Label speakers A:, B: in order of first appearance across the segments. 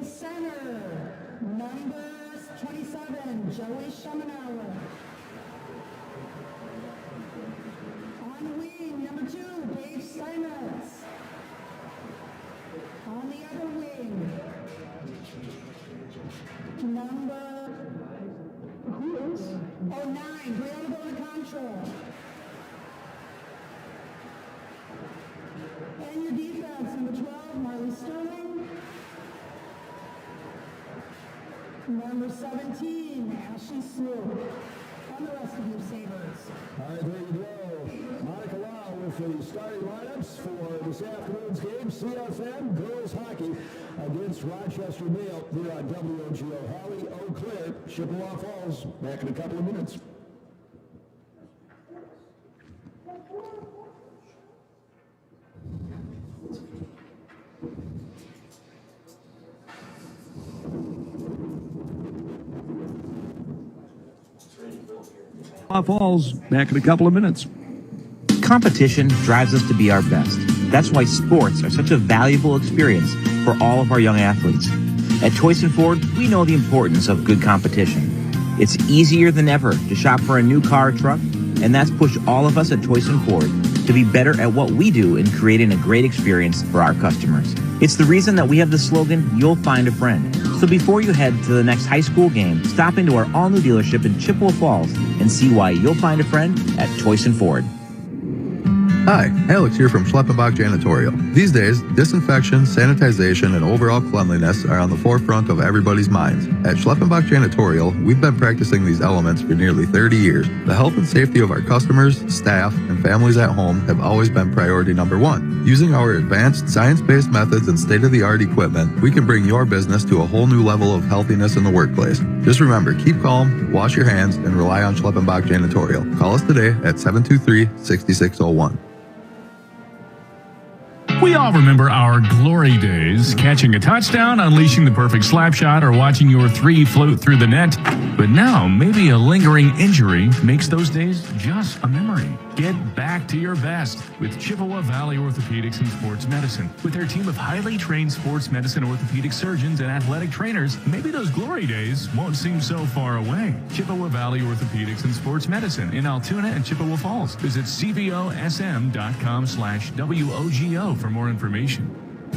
A: center, number 27, Joey Shumanauer. On wing, number 2, Dave Steinmetz. On the other wing, number, who is? 9, Brianna Bonacontra. And your defense, number 12, Marley Sterling. Number 17, Ashley Sloop. And the rest of your Sabres.
B: All right, there you go. Monica Lau with the starting lineups for this afternoon's game. CFM girls hockey against Rochester Mayo here on WOGO. Holly Eau Claire, Chippewa Falls. Back in a couple of minutes.
C: Falls, back in a couple of minutes.
D: Competition drives us to be our best. That's why sports are such a valuable experience for all of our young athletes. At Toyson Ford, we know the importance of good competition. It's easier than ever to shop for a new car or truck, and that's pushed all of us at Toyson Ford to be better at what we do in creating a great experience for our customers. It's the reason that we have the slogan, "You'll find a friend." So before you head to the next high school game, stop into our all-new dealership in Chippewa Falls and see why you'll find a friend at Toyson Ford.
E: Hi, Alex here from Schleppenbach Janitorial. These days, disinfection, sanitization, and overall cleanliness are on the forefront of everybody's minds. At Schleppenbach Janitorial, we've been practicing these elements for nearly 30 years. The health and safety of our customers, staff, and families at home have always been priority number one. Using our advanced science-based methods and state-of-the-art equipment, we can bring your business to a whole new level of healthiness in the workplace. Just remember, keep calm, wash your hands, and rely on Schleppenbach Janitorial. Call us today at 723-6601.
F: We all remember our glory days, catching a touchdown, unleashing the perfect slap shot, or watching your 3 float through the net. But now, maybe a lingering injury makes those days just a memory. Get back to your best with Chippewa Valley Orthopedics and Sports Medicine. With their team of highly trained sports medicine orthopedic surgeons and athletic trainers, maybe those glory days won't seem so far away. Chippewa Valley Orthopedics and Sports Medicine in Altoona and Chippewa Falls. Visit cvosm.com/WOGO for more information.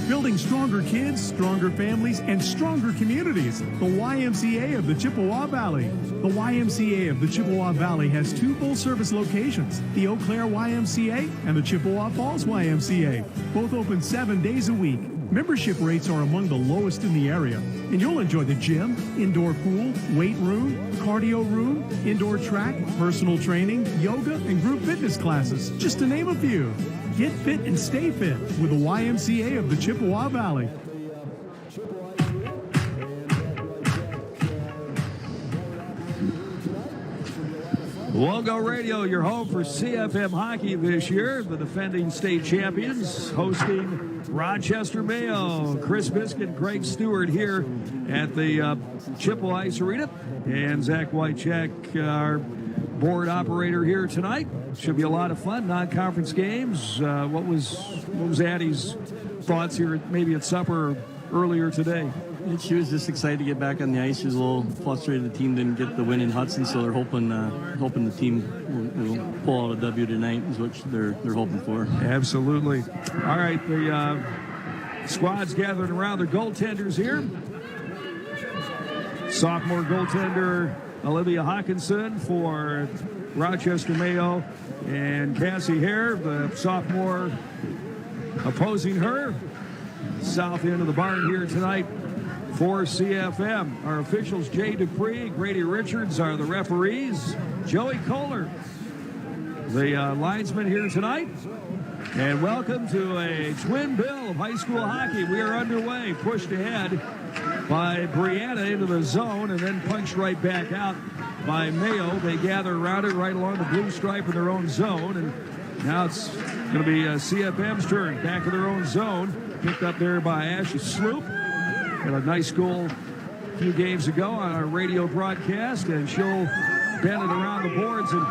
G: Building stronger kids, stronger families, and stronger communities. The YMCA of the Chippewa Valley. The YMCA of the Chippewa Valley has 2 full-service locations, the Eau Claire YMCA and the Chippewa Falls YMCA. Both open 7 days a week. Membership rates are among the lowest in the area, and you'll enjoy the gym, indoor pool, weight room, cardio room, indoor track, personal training, yoga, and group fitness classes, just to name a few. Get fit and stay fit with the YMCA of the Chippewa Valley.
C: WOGO Radio, your home for CFM hockey this year. The defending state champions hosting Rochester Mayo. Chris Biscuit, Greg Stewart here at the Chippewa Ice Arena. And Zach Wycheck, our board operator here tonight. Should be a lot of fun. Non-conference games. What was Addie's thoughts here maybe at supper earlier today?
H: She was just excited to get back on the ice. She was a little frustrated the team didn't get the win in Hudson, so they're hoping the team will pull out a W tonight is what they're hoping for.
C: Absolutely. All right, the squad's gathering around their goaltenders here. Sophomore goaltender Olivia Hawkinson for Rochester Mayo, and Cassie Hare, the sophomore, opposing her. South end of the barn here tonight for CFM. Our officials, Jay Dupree, Grady Richards are the referees. Joey Kohler, the linesman here tonight. And welcome to a twin bill of high school hockey. We are underway, pushed ahead by Brianna into the zone and then punched right back out by Mayo. They gather around it right along the blue stripe in their own zone. And now it's going to be CFM's turn, back in their own zone. Picked up there by Ashley Sloop. Had a nice goal a few games ago on our radio broadcast, and she'll bend it around the boards and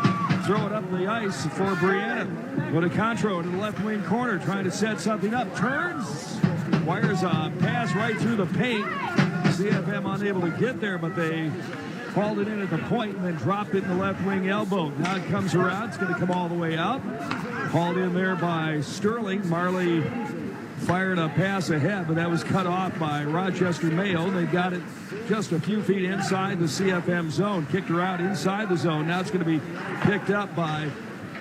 C: throw it up the ice for Brianna. Bonacontra to the left wing corner, trying to set something up. Turns, wires a pass right through the paint CFM unable to get there, but they hauled it in at the point and then dropped it in the left wing elbow. Now it comes around. It's going to come all the way out. Hauled in there by Sterling. Marley fired a pass ahead, but that was cut off by Rochester Mayo. They got it just a few feet inside the CFM zone. Kicked her out inside the zone. Now it's going to be picked up by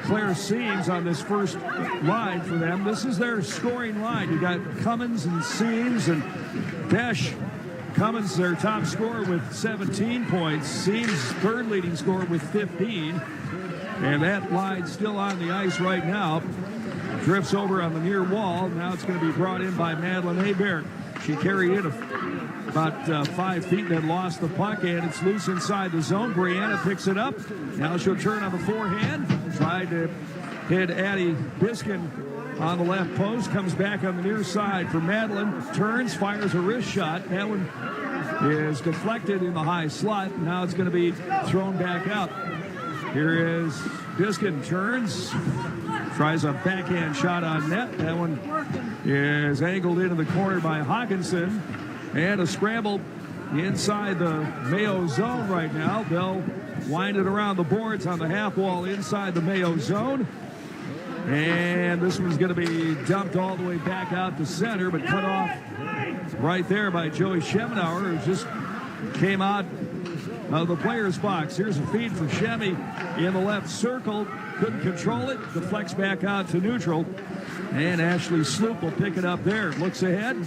C: Claire Seams on this first line for them. This is their scoring line. You got Cummins and Seams and Desch. Cummins, their top scorer with 17 points. Seams, third leading scorer with 15. And that line still on the ice right now. Drifts over on the near wall. Now it's going to be brought in by Madeline Hebert. She carried it about 5 feet and then lost the puck, and it's loose inside the zone. Brianna picks it up. Now she'll turn on the forehand. Tried to hit Addie Biskin on the left post. Comes back on the near side for Madeline. Turns, fires a wrist shot. That one is deflected in the high slot. Now it's going to be thrown back out. Here is Biskin. Turns. Tries a backhand shot on net. That one is angled into the corner by Hawkinson. And a scramble inside the Mayo zone right now. They'll wind it around the boards on the half wall inside the Mayo zone. And this one's going to be dumped all the way back out to center, but cut off right there by Joey Schemenauer, who just came out of the player's box. Here's a feed for Shemi in the left circle. Couldn't control it. Deflects back out to neutral. And Ashley Sloop will pick it up there. Looks ahead.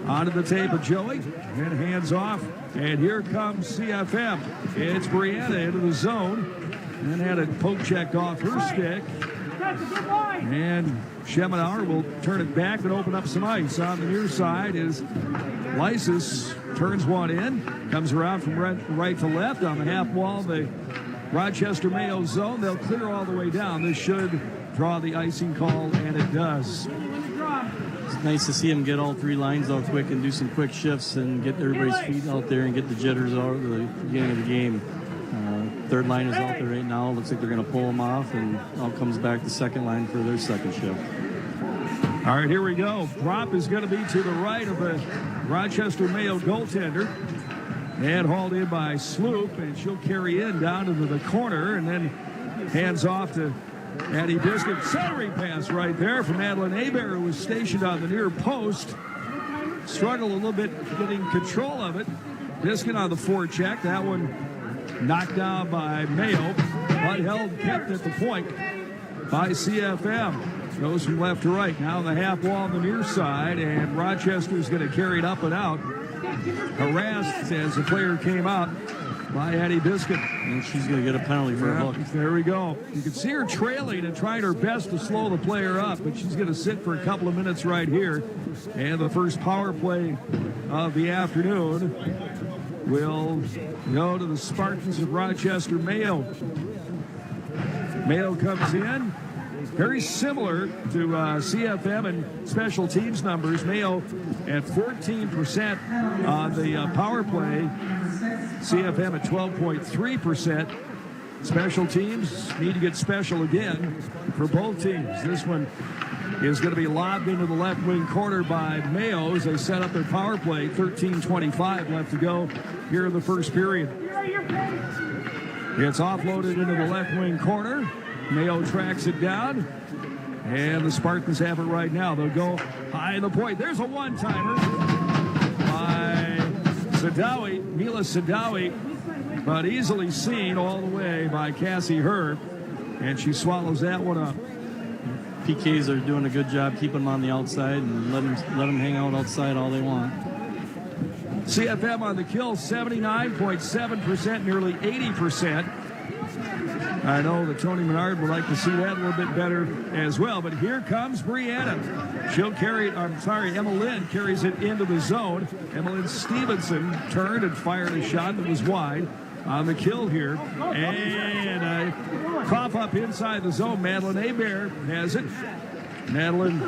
C: Onto the tape of Joey. And hands off. And here comes CFM. It's Brianna into the zone. And had a poke checked off her stick. And Schemenauer will turn it back and open up some ice. On the near side is Lysis. Turns one in. Comes around from right to left on the half wall. The Rochester Mayo zone. They'll clear all the way down. This should draw the icing call, and it does.
H: It's nice to see him get all three lines out quick and do some quick shifts and get everybody's feet out there and get the jitters out at the beginning of the game. Third line is out there right now. Looks like they're going to pull them off, and out comes back the second line for their second shift.
C: All right, here we go. Drop is going to be to the right of the Rochester Mayo goaltender. And hauled in by Sloop, and she'll carry in down into the corner, and then hands off to Addie Biscuit. Centering pass right there from Madeline Hebert, who was stationed on the near post. Struggled a little bit getting control of it. Biscuit on the forecheck. That one knocked down by Mayo, but kept at the point by CFM. Goes from left to right. Now on the half wall on the near side, and Rochester's going to carry it up and out. Harassed as the player came out by Addie Biscuit.
H: And she's going to get a penalty for a hook.
C: There we go. You can see her trailing and trying her best to slow the player up, but she's going to sit for a couple of minutes right here. And the first power play of the afternoon will go to the Spartans of Rochester Mayo. Mayo comes in. Very similar to CFM and special teams numbers. Mayo at 14% on the power play. CFM at 12.3%. Special teams need to get special again for both teams. This one is going to be lobbed into the left wing corner by Mayo as they set up their power play. 13:25 left to go here in the first period. It's offloaded into the left wing corner. Mayo tracks it down, and the Spartans have it right now. They'll go high in the point. There's a one-timer by Sadawi, Mila Sadawi, but easily seen all the way by Cassie Herb, and she swallows that one up.
H: PKs are doing a good job keeping them on the outside and let them hang out outside all they want.
C: CFM on the kill, 79.7%, nearly 80%. I know that Tony Menard would like to see that a little bit better as well, but here comes Brianna. She'll carry it, Emma Lynn carries it into the zone. Emma Lynn Stevenson turned and fired a shot that was wide on the kill here. And a cough up inside the zone. Madeline Hebert has it. Madeline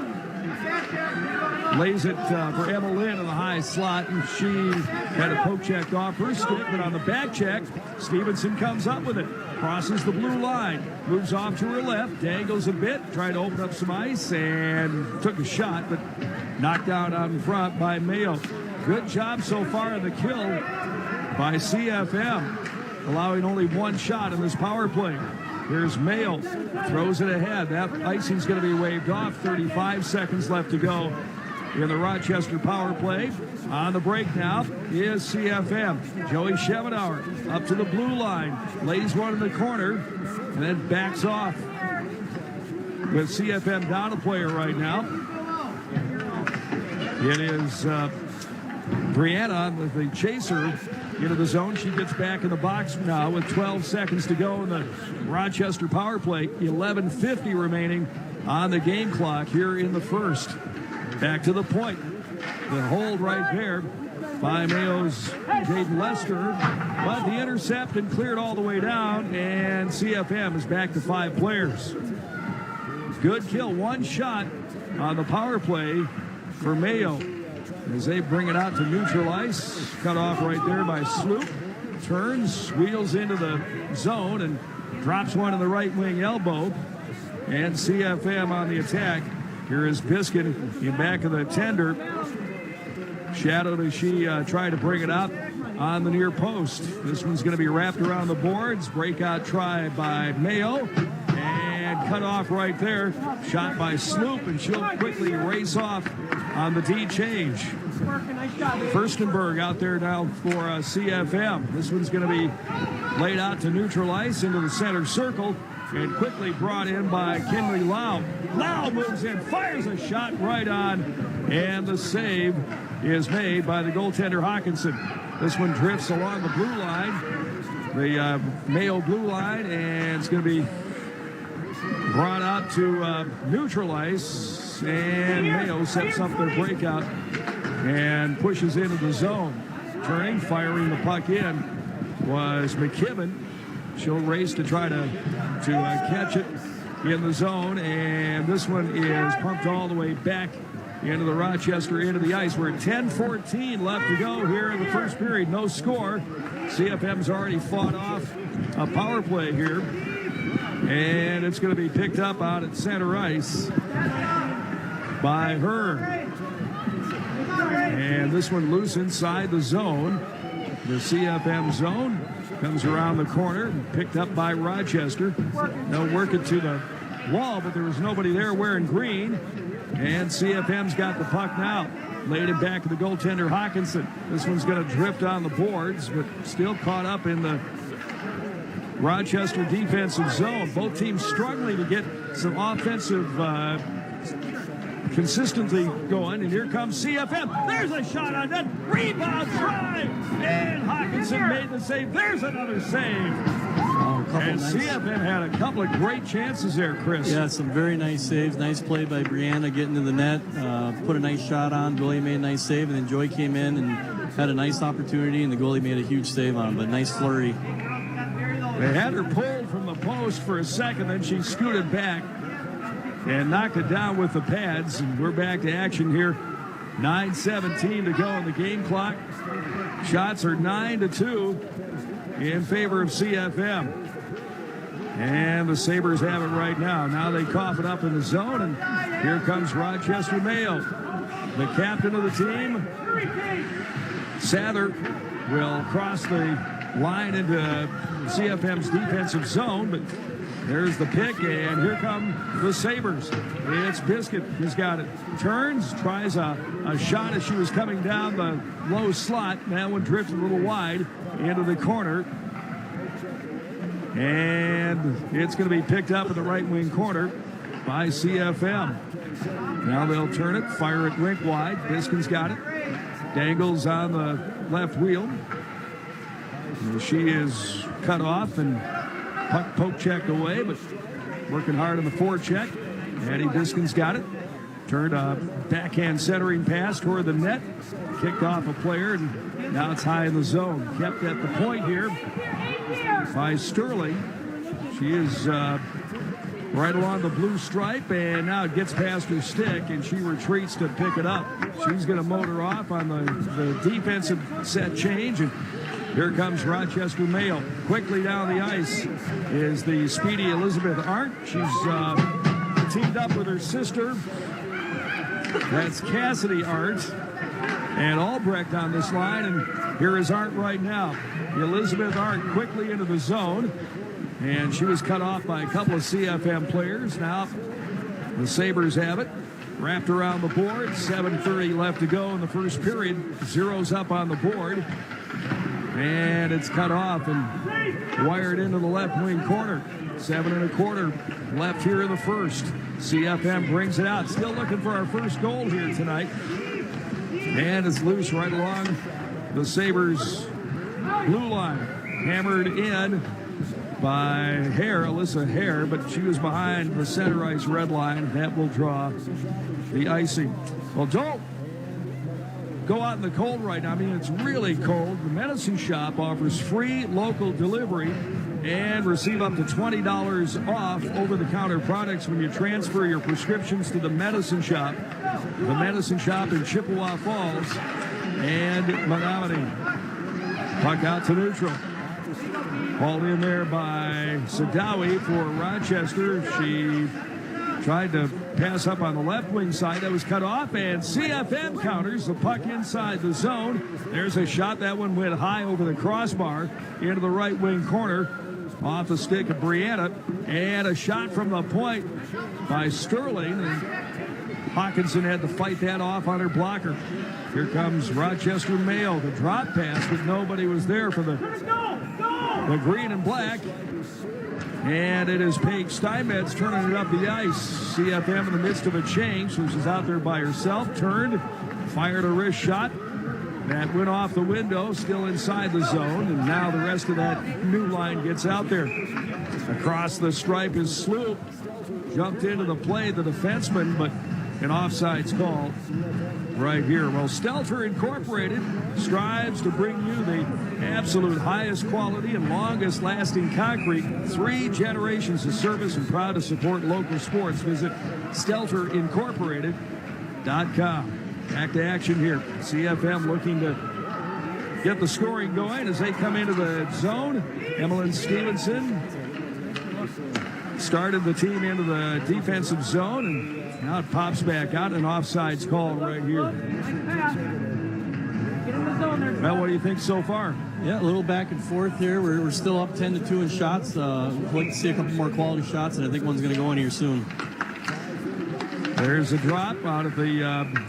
C: lays it for Emma Lynn in the high slot, and she had a poke checked off her stick, but on the back check, Stevenson comes up with it. Crosses the blue line, moves off to her left, dangles a bit, tried to open up some ice, and took a shot, but knocked out out in front by Mayo. Good job so far in the kill by CFM, allowing only one shot in this power play. Here's Mayo, throws it ahead. That icing's going to be waved off. 35 seconds left to go in the Rochester power play. On the break now is CFM. Joey Schemenauer up to the blue line, lays one in the corner, and then backs off with CFM down a player right now. It is Brianna with the chaser into the zone. She gets back in the box now with 12 seconds to go in the Rochester power play. 11:50 remaining on the game clock here in the first. Back to the point. The hold right there by Mayo's Jaden Lester. But the intercept and cleared all the way down, and CFM is back to 5 players. Good kill. One shot on the power play for Mayo as they bring it out to neutral ice. Cut off right there by Sloop. Turns, wheels into the zone, and drops one in the right wing elbow. And CFM on the attack. Here is Biskin in back of the tender. Shadowed as she tried to bring it up on the near post. This one's going to be wrapped around the boards. Breakout try by Mayo. And cut off right there. Shot by Sloop, and she'll quickly race off on the D change. Furstenberg out there now for CFM. This one's going to be laid out to neutral ice into the center circle. And quickly brought in by Kinley Lau. Lau moves in, fires a shot right on, and the save is made by the goaltender Hawkinson. This one drifts along the blue line, the Mayo blue line, and it's going to be brought out to neutral ice, and Mayo sets up their breakout and pushes into the zone. Turning, firing the puck in was McKibben. She'll race to try to catch it in the zone, and this one is pumped all the way back into the Rochester end of the ice. We're at 10:14 left to go here in the first period. No score. CFM's already fought off a power play here, and it's going to be picked up out at center ice by her. And this one loose inside the zone. The CFM zone comes around the corner and picked up by Rochester. They'll work it to the wall, but there was nobody there wearing green. And CFM's got the puck now. Laid it back to the goaltender Hawkinson. This one's going to drift on the boards, but still caught up in the Rochester defensive zone. Both teams struggling to get some offensive consistency going, and here comes CFM. There's a shot on net. Rebound try, and Hawkinson made the save. There's another save. And CFM had a couple of great chances there, Chris.
H: Yeah, some very nice saves. Nice play by Brianna getting to the net. Put a nice shot on. Goalie made a nice save, and then Joy came in and had a nice opportunity, and the goalie made a huge save on him. But nice flurry.
C: They had her pulled from the post for a second, then she scooted back and knocked it down with the pads. And we're back to action here. 9:17 to go in the game clock. Shots are 9-2 in favor of CFM. And the Sabres have it right now. Now they cough it up in the zone, and here comes Rochester Mayo. The captain of the team, Sather, will cross the line into CFM's defensive zone, but there's the pick, and here come the Sabres. It's Biscuit who's got it. Turns, tries a shot as she was coming down the low slot. That one drifted a little wide into the corner. And it's going to be picked up in the right wing corner by CFM. Now they'll turn it, fire it rink wide. Biskin's got it. Dangles on the left wheel. She is cut off and puck poke checked away, but working hard on the forecheck. Addie Biskin's got it. Turned a backhand centering pass toward the net. Kicked off a player, and now it's high in the zone. Kept at the point here by Sterling. She is right along the blue stripe, and now it gets past her stick, and she retreats to pick it up. She's going to motor off on the defensive set change, and here comes Rochester Mayo. Quickly down the ice is the speedy Elizabeth Arndt. She's teamed up with her sister. That's Cassidy Arndt. and Albrecht on this line, and here is Arndt right now. Elizabeth Arndt quickly into the zone, and she was cut off by a couple of CFM players. Now the Sabres have it. Wrapped around the board. 7:30 left to go in the first period. Zeros up on the board. And it's cut off and wired into the left wing corner. 7 1/4 left here in the first. CFM brings it out. Still looking for our first goal here tonight. And it's loose right along the Sabres blue line. Hammered in by Alyssa Hare, but she was behind the center ice red line. That will draw the icing. Well, don't go out in the cold right now. I mean, it's really cold. The Medicine Shop offers free local delivery and receive up to $20 off over-the-counter products when you transfer your prescriptions to the Medicine Shop. The Medicine Shop in Chippewa Falls and Menominee. Puck out to neutral. Hauled in there by Sadawi for Rochester. She tried to pass up on the left wing side. That was cut off, and CFM counters the puck inside the zone. There's a shot. That one went high over the crossbar into the right wing corner off the stick of Brianna. And a shot from the point by Sterling. And Hawkinson had to fight that off on her blocker. Here comes Rochester Mayo. The drop pass, but nobody was there for the green and black. And it is Paige Steinmetz turning it up the ice. CFM in the midst of a change, so she's out there by herself. Turned, fired a wrist shot. That went off the window, still inside the zone. And now the rest of that new line gets out there. Across the stripe is Sloop. Jumped into the play, the defenseman, but an offsides call right here. Well, Stelter Incorporated strives to bring you the absolute highest quality and longest lasting concrete. 3 generations of service and proud to support local sports. Visit StelterIncorporated.com. Back to action here. CFM looking to get the scoring going as they come into the zone. Emmeline Stevenson started the team into the defensive zone, and now it pops back out. An offsides call right here. Well, what do you think so far?
H: Yeah, a little back and forth here. We're still up 10-2 in shots. We'd like to see a couple more quality shots, and I think one's going to go in here soon.
C: There's a drop out of the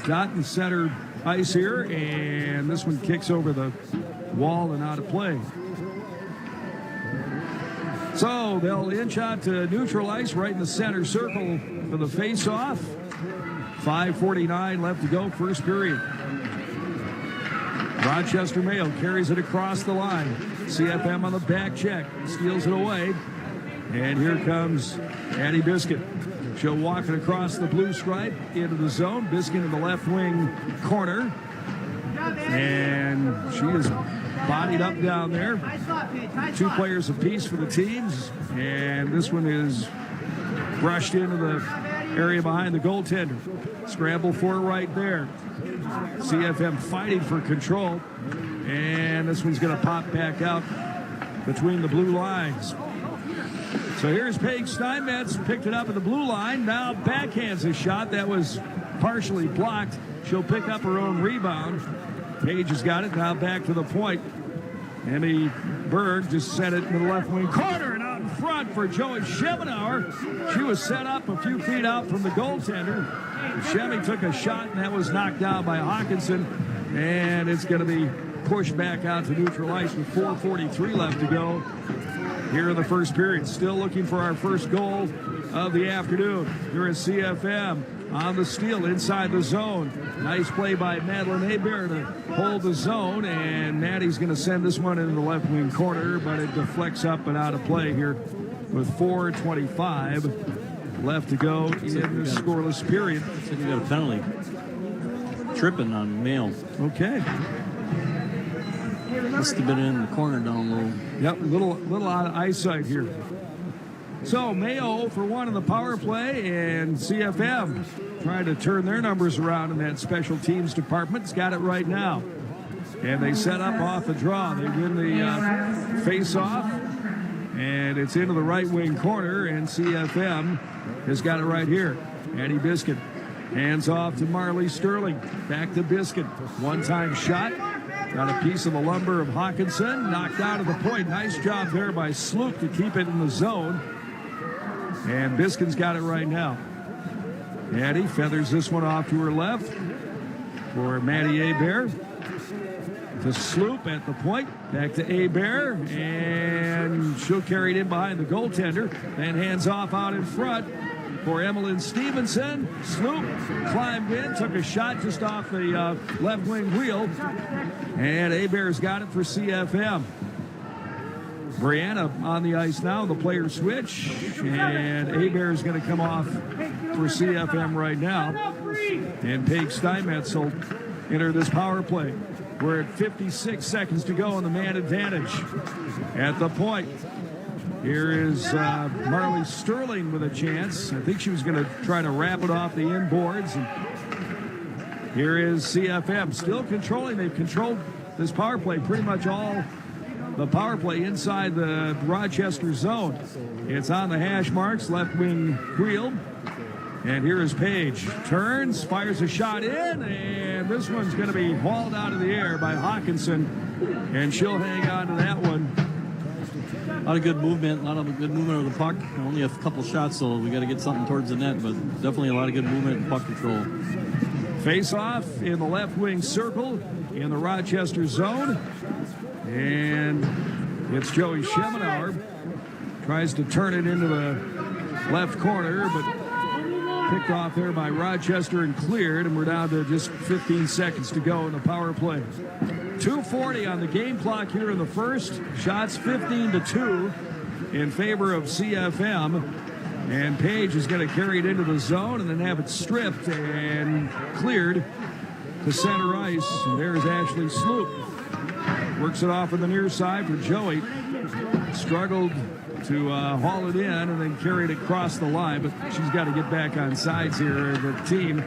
C: dot and center ice here, and this one kicks over the wall and out of play. So they'll inch out to neutral ice right in the center circle for the face-off. 5:49 left to go, first period. Rochester Mayo carries it across the line. CFM on the back check, steals it away. And here comes Addie Biscuit. She'll walk it across the blue stripe into the zone. Biscuit in the left wing corner. And she is bodied up down there. 2 players apiece for the teams. And this one is brushed into the area behind the goaltender. Scramble for right there. CFM fighting for control. And this one's going to pop back out between the blue lines. So here's Paige Steinmetz, picked it up at the blue line. Now backhands a shot that was partially blocked. She'll pick up her own rebound. Paige has got it, now back to the point. Emmy Berg just set it in the left wing corner and out in front for Joey Schemenauer. She was set up a few feet out from the goaltender. Shemmy took a shot, and that was knocked down by Hawkinson. And it's going to be pushed back out to neutral ice with 4:43 left to go here in the first period. Still looking for our first goal of the afternoon. Here is CFM on the steal inside the zone. Nice play by Madeline Hebert to hold the zone, and Maddie's going to send this one into the left wing corner, but it deflects up and out of play here with 4:25 left to go in this scoreless period.
H: Looks like we got a penalty. Tripping on Mayo.
C: Okay.
H: Must have been in the corner down low.
C: Yep, little out of eyesight here. So Mayo for 1 in the power play, and CFM trying to turn their numbers around in that special teams department. It's got it right now. And they set up off the draw. They win the face-off, and it's into the right wing corner, and CFM has got it right here. Addie Biscuit Hands off to Marley Sterling. Back to Biscuit. One-time shot. Got a piece of the lumber of Hawkinson. Knocked out of the point. Nice job there by Sloop to keep it in the zone. And Biskin's got it right now. Addie feathers this one off to her left for Maddie Hebert. To Sloop at the point. Back to Hebert. And she'll carry it in behind the goaltender. Then hands off out in front for Emmeline Stevenson. Sloop climbed in, took a shot just off the left wing wheel. And Hebert's got it for CFM. Brianna on the ice now, the player switch. And Hebert's going to come off for CFM right now. And Paige Steinmetz will enter this power play. We're at 56 seconds to go on the man advantage. At the point, here is Marley Sterling with a chance. I think she was going to try to wrap it off the inboards. And here is CFM still controlling. They've controlled this power play pretty much all the power play inside the Rochester zone. It's on the hash marks, left wing wheel. And here is Paige. Turns, fires a shot in, and this one's going to be hauled out of the air by Hawkinson. And she'll hang on to that one.
H: A lot of good movement of the puck. Only a couple shots, so we got to get something towards the net, but definitely a lot of good movement and puck control.
C: Face off in the left wing circle in the Rochester zone. And it's Joey Schemenauer. Tries to turn it into the left corner, but picked off there by Rochester and cleared, and we're down to just 15 seconds to go in the power play. 2:40 on the game clock here in the first. Shots 15-2 in favor of CFM. And Paige is going to carry it into the zone and then have it stripped and cleared to center ice. And there's Ashley Sloop. Works it off on the near side for Joey. Struggled to haul it in and then carried it across the line, but she's got to get back on sides here, the team.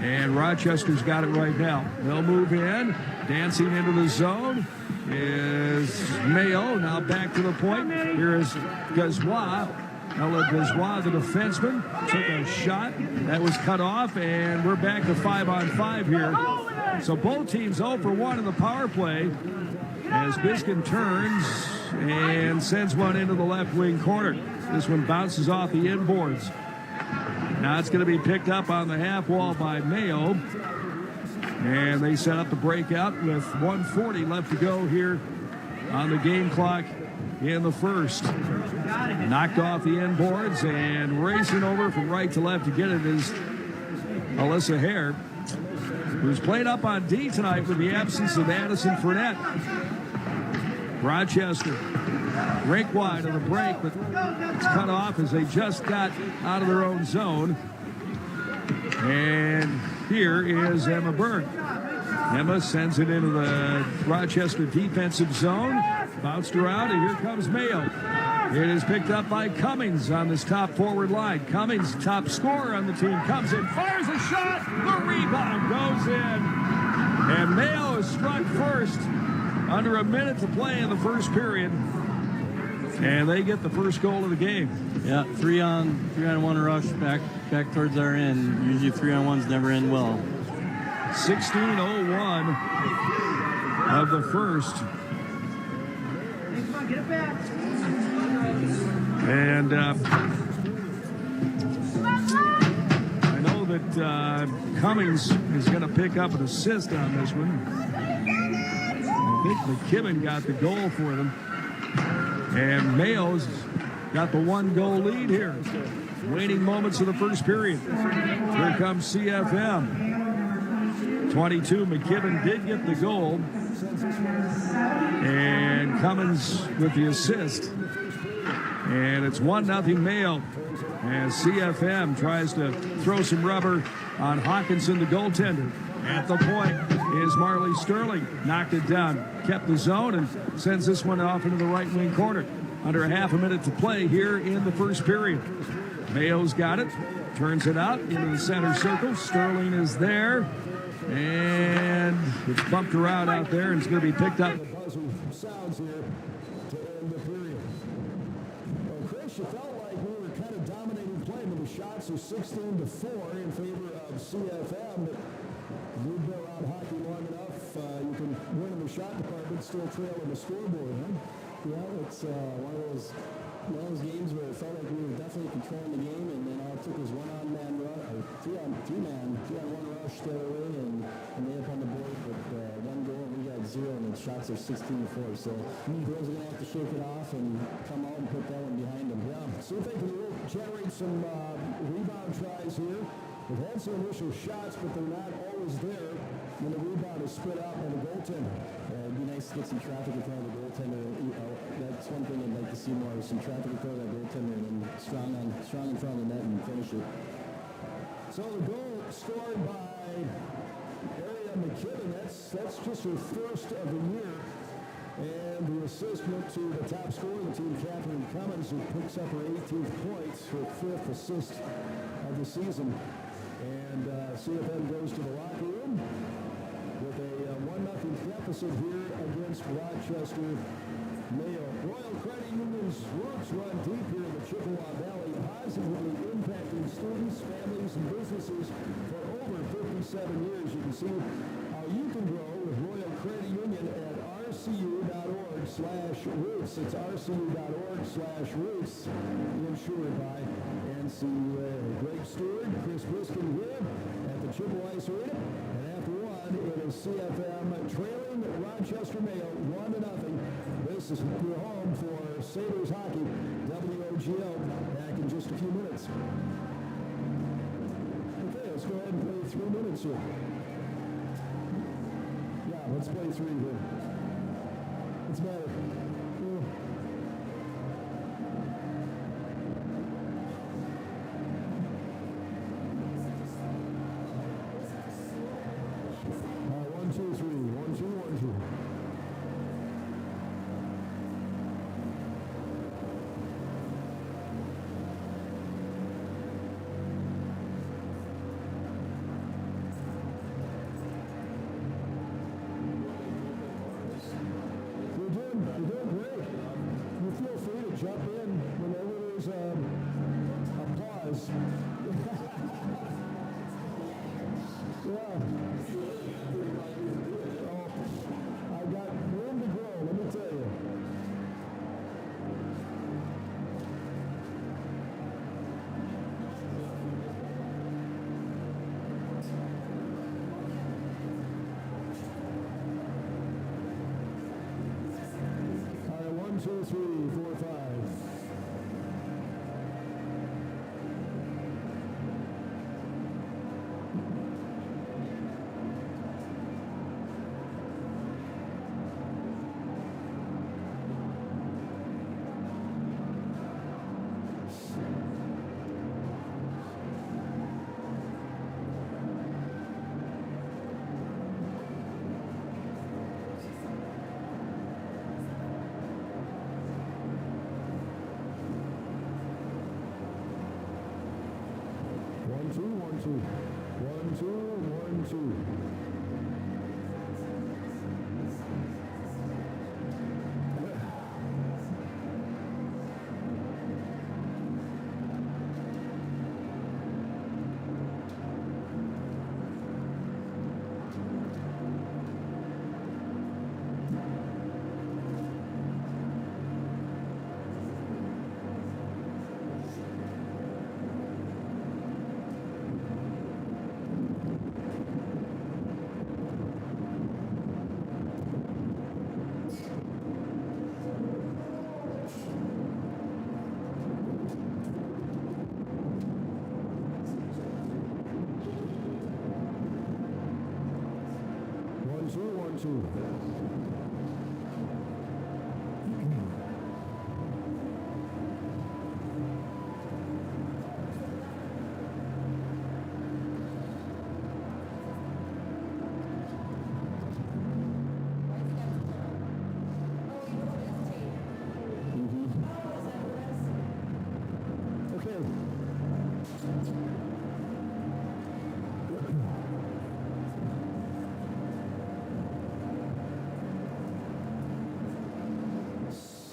C: And Rochester's got it right now. They'll move in. Dancing into the zone is Mayo. Now back to the point. Here is Gazois. Ella Gazois, the defenseman, took a shot. That was cut off, and we're back to 5-on-5 here. So both teams 0 for 1 in the power play as Biskin turns and sends one into the left wing corner. This one bounces off the inboards. Now it's going to be picked up on the half wall by Mayo. And they set up the breakout with 1:40 left to go here on the game clock in the first. Knocked off the inboards and racing over from right to left to get it is Alyssa Hare, who's played up on D tonight with the absence of Addison Fournette. Rochester rink wide on the break, but it's cut off as they just got out of their own zone. And here is Emma Berg. Emma sends it into the Rochester defensive zone. Bounced around, and here comes Mayo. It is picked up by Cummings on this top forward line. Cummings, top scorer on the team, comes in, fires a shot. The rebound goes in. And Mayo is struck first. Under a minute to play in the first period. And they get the first goal of the game.
H: Yeah, 3-on-1 rush back towards our end. Usually 3-on-1s never end well.
C: 16:01 of the first.
A: Get it back.
C: And I know that Cummings is going to pick up an assist on this one. I think McKibben got the goal for them. And Mayo's got the 1-goal lead here. Waning moments of the first period. Here comes CFM. 22, McKibben did get the goal. And Cummins with the assist. And it's 1-0 Mayo as CFM tries to throw some rubber on Hawkinson, the goaltender. At the point is Marley Sterling. Knocked it down, kept the zone, and sends this one off into the right wing corner. Under a half a minute to play here in the first period. Mayo's got it, turns it out into the center circle. Sterling is there, and it's bumped around out there, and it's going to be picked up.
B: Sounds here to end the period. Well, Chris, you felt like we were kind of dominating play when the shot shots are 16-4 in favor of CFM, but you've been around hockey long enough, you can win in the shot department, still trail in the scoreboard, huh?
I: Yeah, it's one of those games where it felt like we were definitely controlling the game, and then all it took was one-on-man rush, or three-on-one rush the other way, and they up on the board with one goal, and we got 0, and the shots are 16-4. So the girls are gonna have to shake it off and come out and put that one behind them.
B: Yeah, see if they can generate some rebound tries here. They've had some initial shots, but they're not always there when the rebound is spit out by the goaltender.
I: It'd be nice to get some traffic in front of the goaltender. That's one thing I'd like to see more, is some traffic in front of that goaltender, and then strong in front of the net and finish it.
B: So the goal scored by Ariel McKibben, that's just her first of the year. And the assist went to the top scorer of the team, Catherine Cummins, who picks up her 18th points, her 5th assist of the season. And CFM goes to the locker room with a 1-0 deficit here against Rochester Mayo. Royal Credit Union's roots run deep here in the Chippewa Valley, positively impacting students, families, and businesses for over 57 years. You can see how you can grow with Royal Credit Union at rcu.org/roots. It's rcu.org/roots, insured by NCUA. Greg Stewart, Chris Briskin here at the Chippewa Ice Arena. And after one, it is CFM trailing Rochester Mayo 1-0. This is your home for Sabres hockey. WOGO back in just a few minutes. Okay, let's go ahead and play 3 minutes here. Yeah, let's play 3 here. It's better. One, two, three. 1, 2, 1, 2. You're doing great. You feel free to jump in whenever there's a pause. Yeah. Oh, I got room to grow, let me tell you. All right, 1, 2, 3, 4, 5. One, two, 1, 2. 1, 2, 1, 2.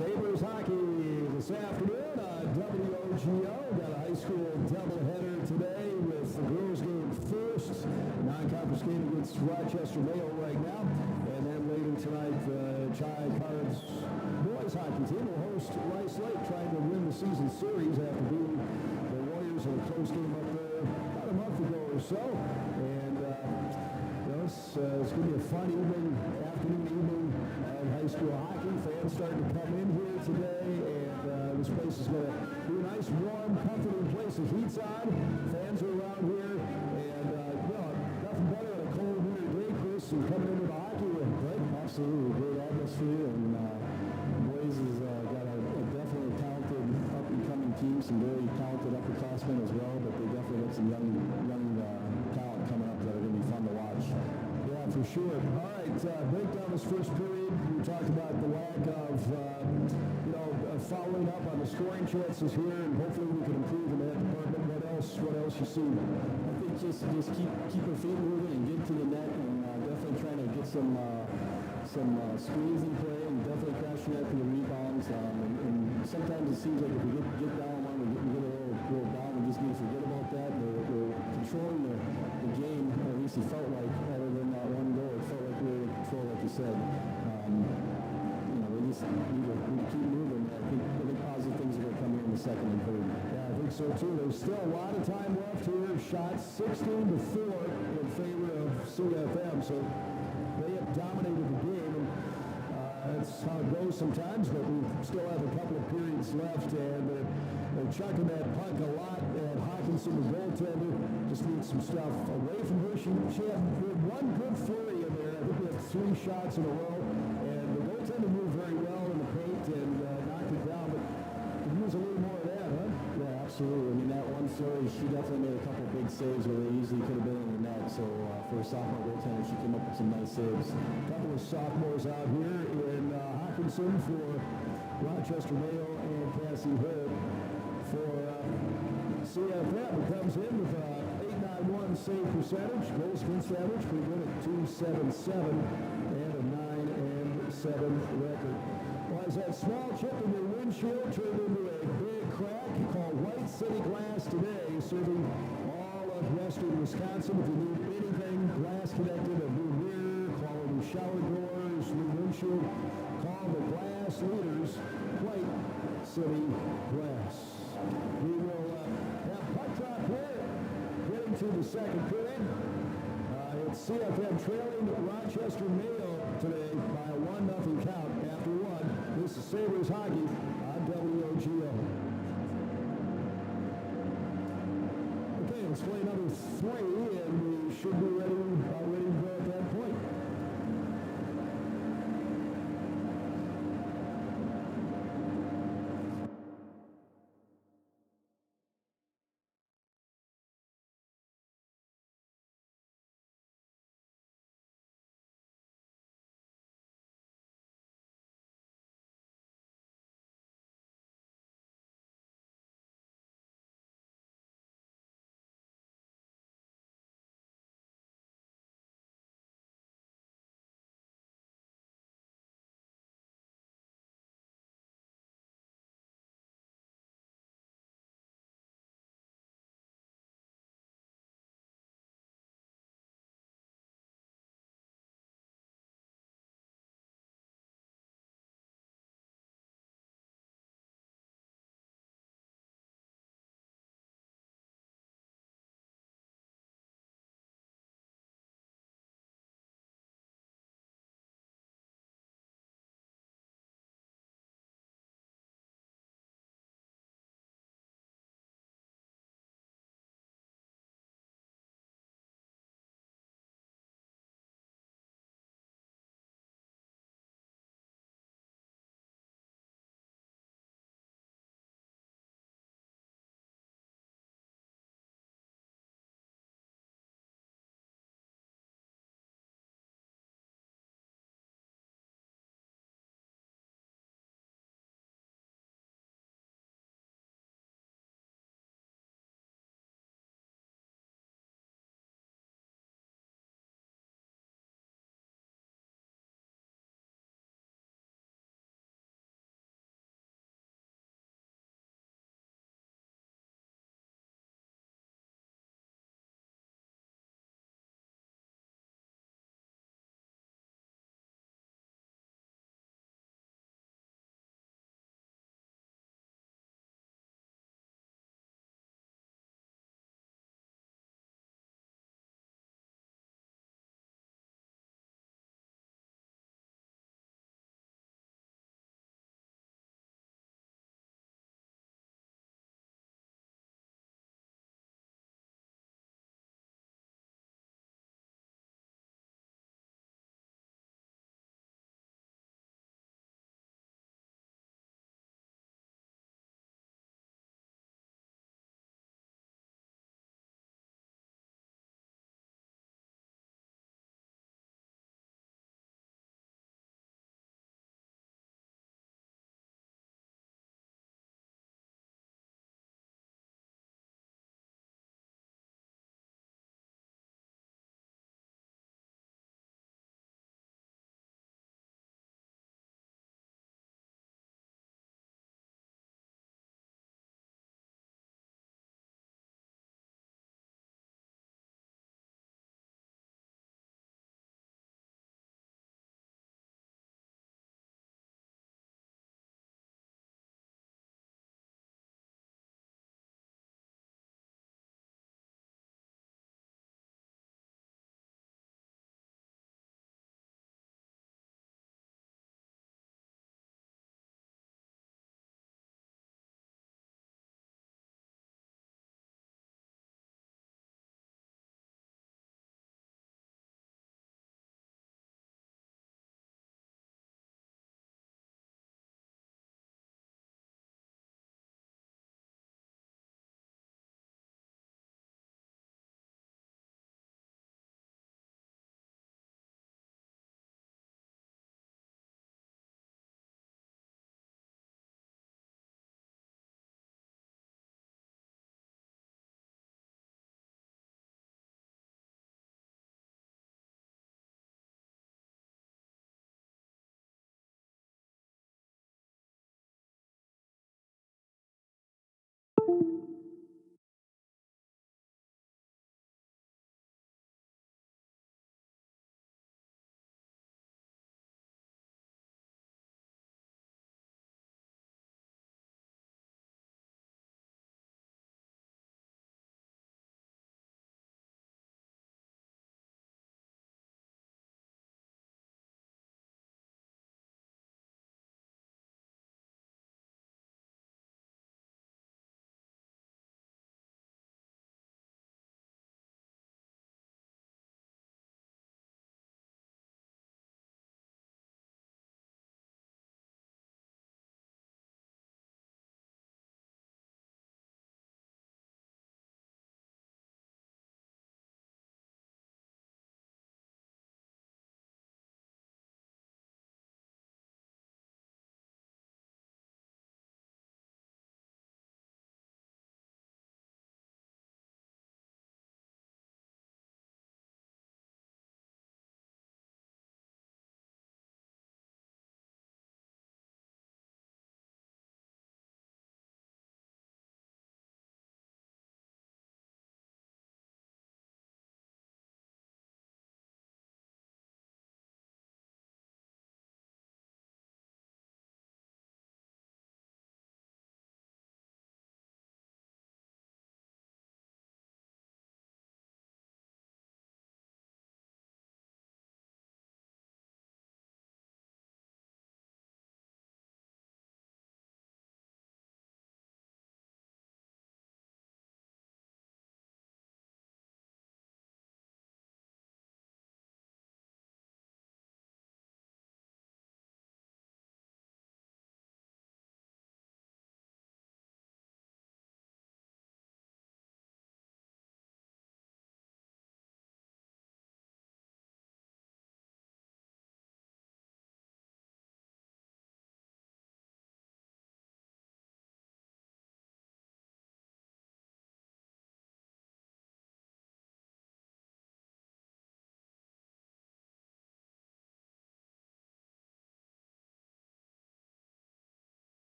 B: Sabres hockey, the this afternoon on WOGO. Got a high school doubleheader today with the girls game first. Non-conference game against Rochester Mayo right now. And then later tonight, the Chi-Cards boys hockey team will host Rice Lake, trying to win the season series after beating the Warriors in a close game up there about a month ago or so. And it's going to be a fun afternoon of high school hockey. Fans starting to come in here today, and this place is going to be a nice, warm, comforting place. The heat's on. Fans are around here, and nothing better than a cold winter day, Chris, and coming into the hockey rink, right?
I: Absolutely, great atmosphere, and boys has got a definitely talented up-and-coming team, some very talented upperclassmen as well, but they definitely got some young talent coming up that are going to be fun to watch.
B: Yeah, for sure. All right, break down this first period. We talked about the lack of, following up on the scoring chances here, and hopefully we can improve in that department. What else you see?
I: I think just keep our feet moving and get to the net, and definitely trying to get some screens in play, and definitely crashing out for the rebounds. And sometimes it seems like if we get down one, we get a little down, we just need to forget about that. We're controlling the game, or at least it felt like, other than that one goal, it felt like we were in control, like you said. We just need to keep moving. I think positive things are going to come here in the second and third.
B: Yeah, I think so too. There's still a lot of time left here. Shots 16-4 in favor of CFM, so they have dominated the game. That's how it goes sometimes, but we still have a couple of periods left, and they're chucking that puck a lot. And Hawkinson, the goaltender, just needs some stuff away from her. She had one good flurry in there. I think we had 3 shots in a row, and the goaltender moved very well in the paint and knocked it down, but could use a little more of that, huh?
I: Yeah, absolutely. I mean, that one flurry, she definitely made a couple of big saves where they easily could have been in the net. So for a sophomore goaltender, she came up with some nice saves.
B: A couple of sophomores out here in Hawkinson for Rochester Mayo and Cassie Hood for CFM. It comes in with a 891 save percentage, goals against average, pretty good at .277, and a 9-7 record. Well, as that small chip in your windshield turned into a big crack called White City Glass today, serving all of western Wisconsin. If you need anything glass connected, a new mirror, quality shower doors, new windshield, call the glass leaders, White City Glass. We will have puck drop here, getting to the second period. It's CFM trailing Rochester Mayo today by a 1-0 count after one. This is Sabres Hockey on WOGO. Okay, let's play another 3, and we should be ready to go at that point.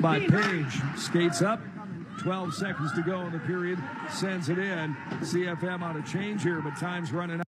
C: By Page, skates up. 12 seconds to go in the period. Sends it in. CFM on a change here, but time's running out.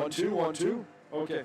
J: 1 2 1 2. Okay.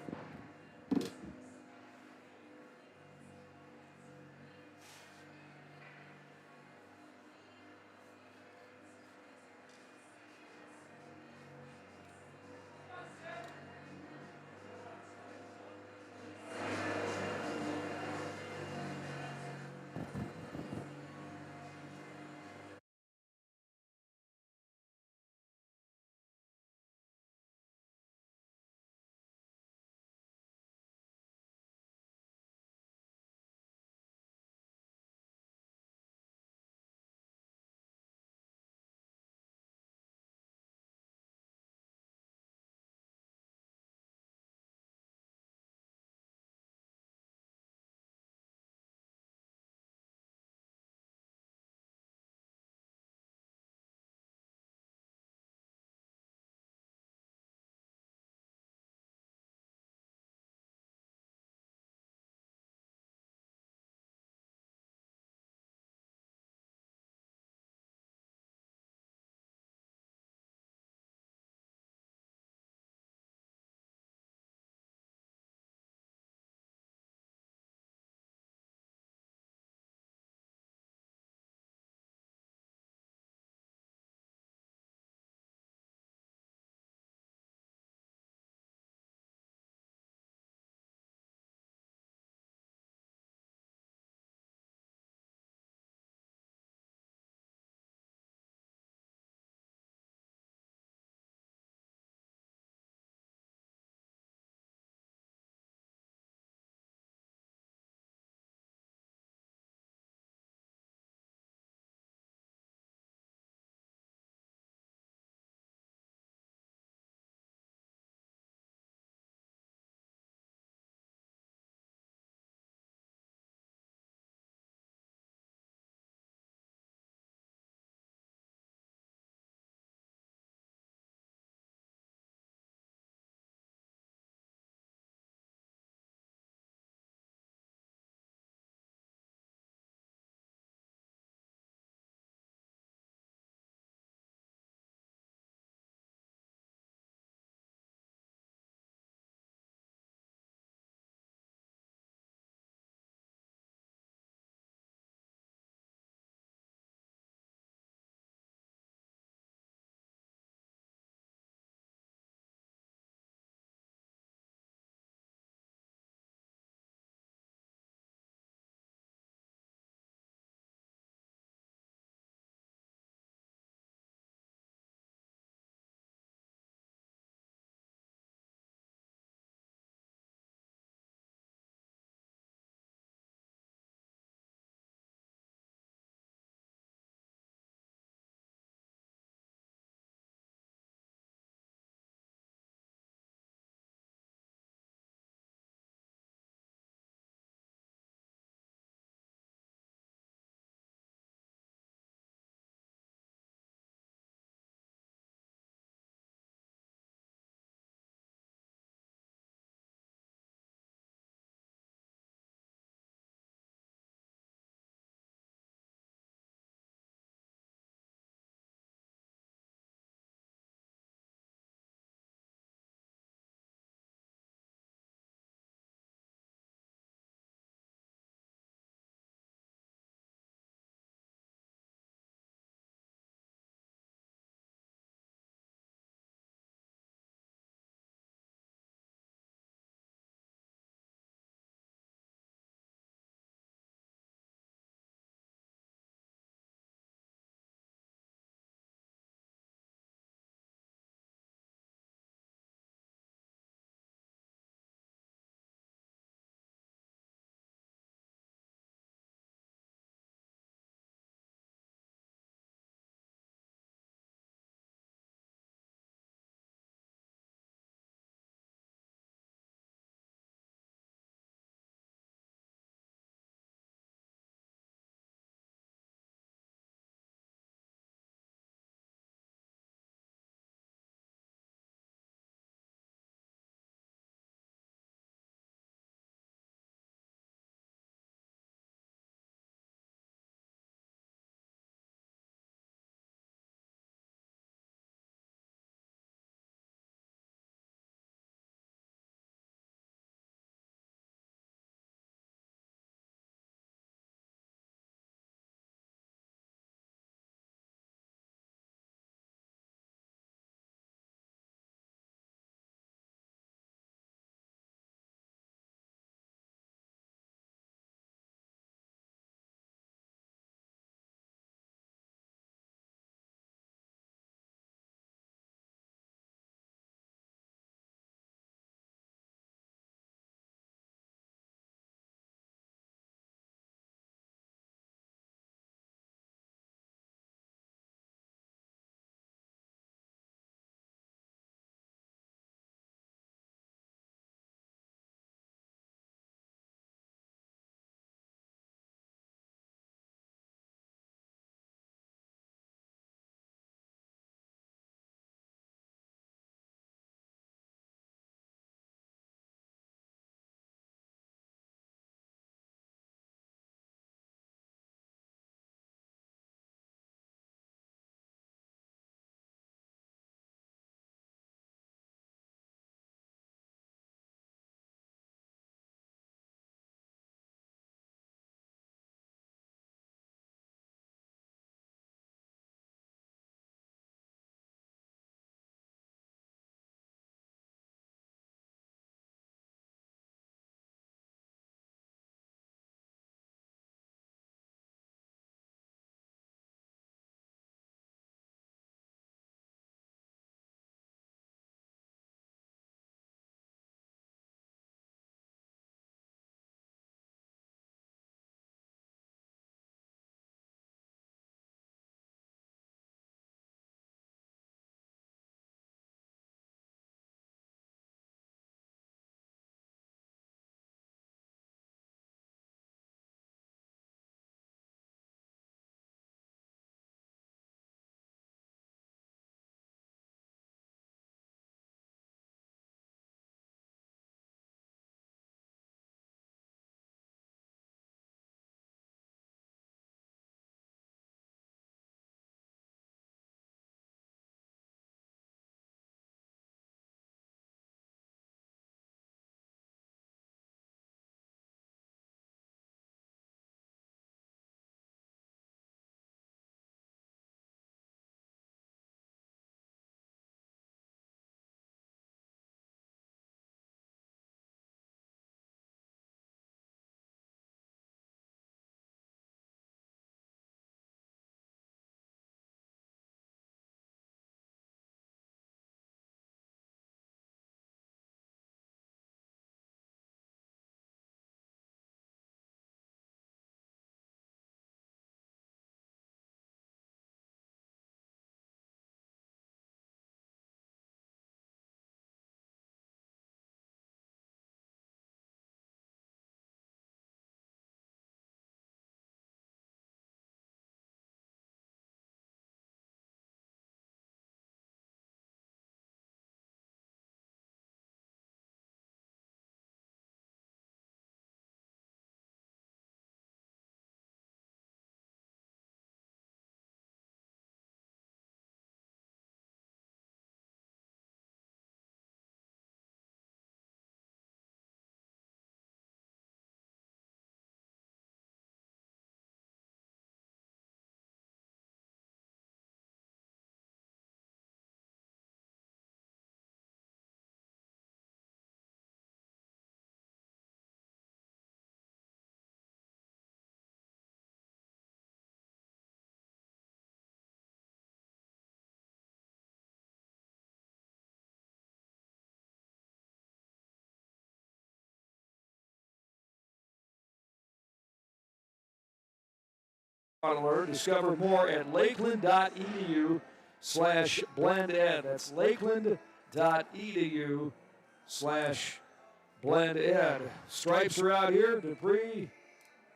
C: alert. Discover more at lakeland.edu/blended. That's lakeland.edu/blended. Stripes are out here. Dupree,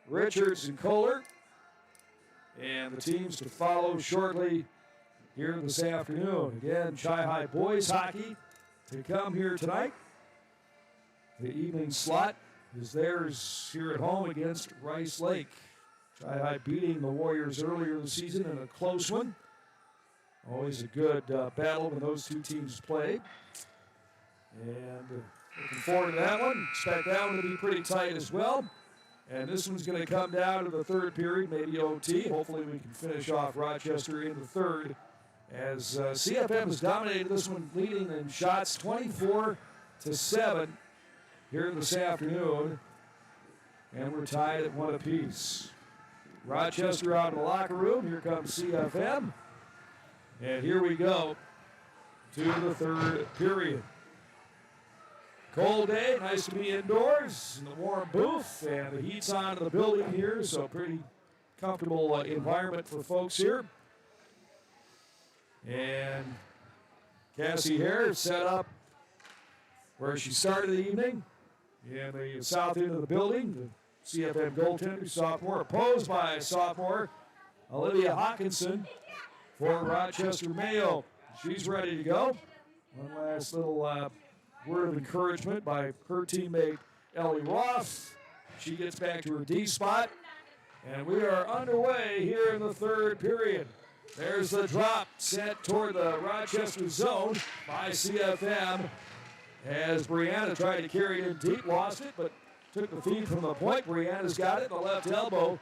C: Richards, and Kohler. And the teams to follow shortly here this afternoon. Again, Chi-High boys hockey to come here tonight. The evening slot is theirs here at home against Rice Lake. Chi-High beating the Warriors earlier this season in a close one. Always a good battle when those two teams play. And looking forward to that one. Expect that one to be pretty tight as well. And this one's going to come down to the third period, maybe OT. Hopefully we can finish off Rochester in the third. As CFM has dominated this one, leading in shots 24-7 here this afternoon. And we're tied at 1 apiece. Rochester out in the locker room. Here comes CFM. And here we go to the third period. Cold day, nice to be indoors in the warm booth, and the heat's on in the building here, so pretty comfortable environment for folks here. And Cassie Hare set up where she started the evening in the south end of the building. The CFM goaltender, sophomore, opposed by sophomore Olivia Hawkinson for Rochester Mayo. She's ready to go. One last little word of encouragement by her teammate Ellie Roth. She gets back to her D spot, and we are underway here in the third period. There's the drop sent toward the Rochester zone by CFM as Brianna tried to carry it in deep, lost it, but took the feed from the point. Brianna's got it, the left elbow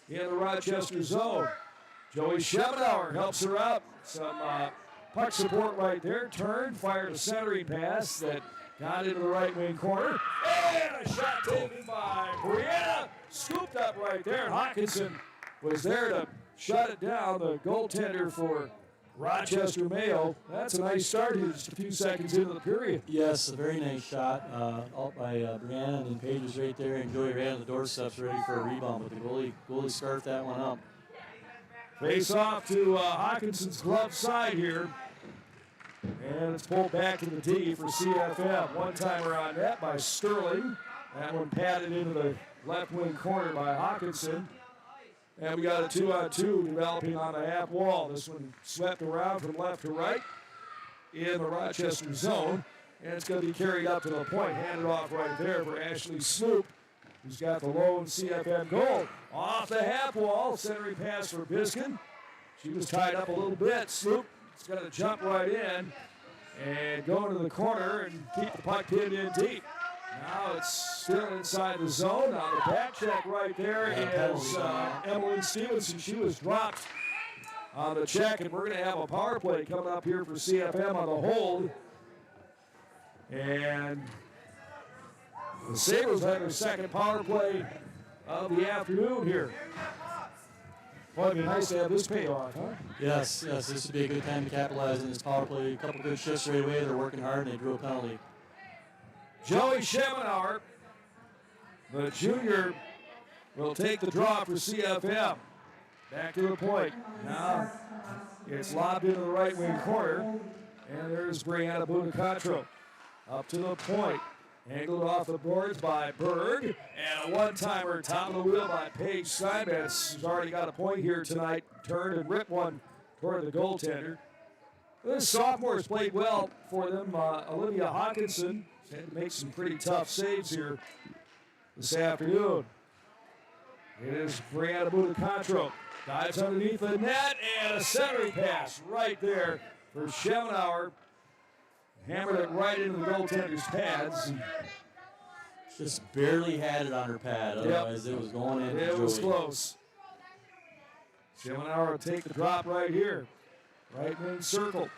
C: in the Rochester zone. Joey Schemenauer helps her out. Some puck support right there. Turn, fired a centering pass that got into the right wing corner. And a shot taken by Brianna. Scooped up right there. Hawkinson was there to shut it down. The goaltender for Rochester Mayo. That's a nice start here, just a few seconds into the period.
H: Yes, a very nice shot out by Brianna, and then Paige was right there, and Joey ran on the doorsteps ready for a rebound, but the goalie scarfed that one up.
C: Face off to Hawkinson's glove side here. And it's pulled back to the D for CFM. One-timer on net by Sterling. That one patted into the left wing corner by Hawkinson. And we got a 2-on-2 developing on the half wall. This one swept around from left to right in the Rochester zone. And it's going to be carried up to the point. Handed off right there for Ashley Sloop, who's got the lone CFM goal. Off the half wall, centering pass for Biskin. She was tied up a little bit. Sloop is going to jump right in and go into the corner and keep the puck pinned in deep. Now it's still inside the zone. Now the back check right there is Emmeline Stevenson. She was dropped on the check, and we're going to have a power play coming up here for CFM on the hold. And the Sabres have their second power play of the afternoon here. Boy, it'd be nice to have this pay off, huh?
H: Yes, this would be a good time to capitalize on this power play. A couple good shifts right away. They're working hard, and they drew a penalty.
C: Joey Schemenauer, the junior, will take the draw for CFM. Back to the point. Now it's lobbed into the right wing corner, and there's Brianna Bunicatro. Up to the point. Angled off the boards by Berg. And a one-timer top of the wheel by Paige Steinmetz, who's already got a point here tonight. Turned and ripped one toward the goaltender. This sophomore played well for them. Olivia Hawkinson had to make some pretty tough saves here this afternoon. It is Brianna Bunicatro. Dives underneath the net, and a centering pass right there for Schemenauer. Hammered it right into the goaltender's pads.
H: Just barely had it on her pad, otherwise it was going in.
C: It was close. Schemenauer will take the drop right here. Right wing circle.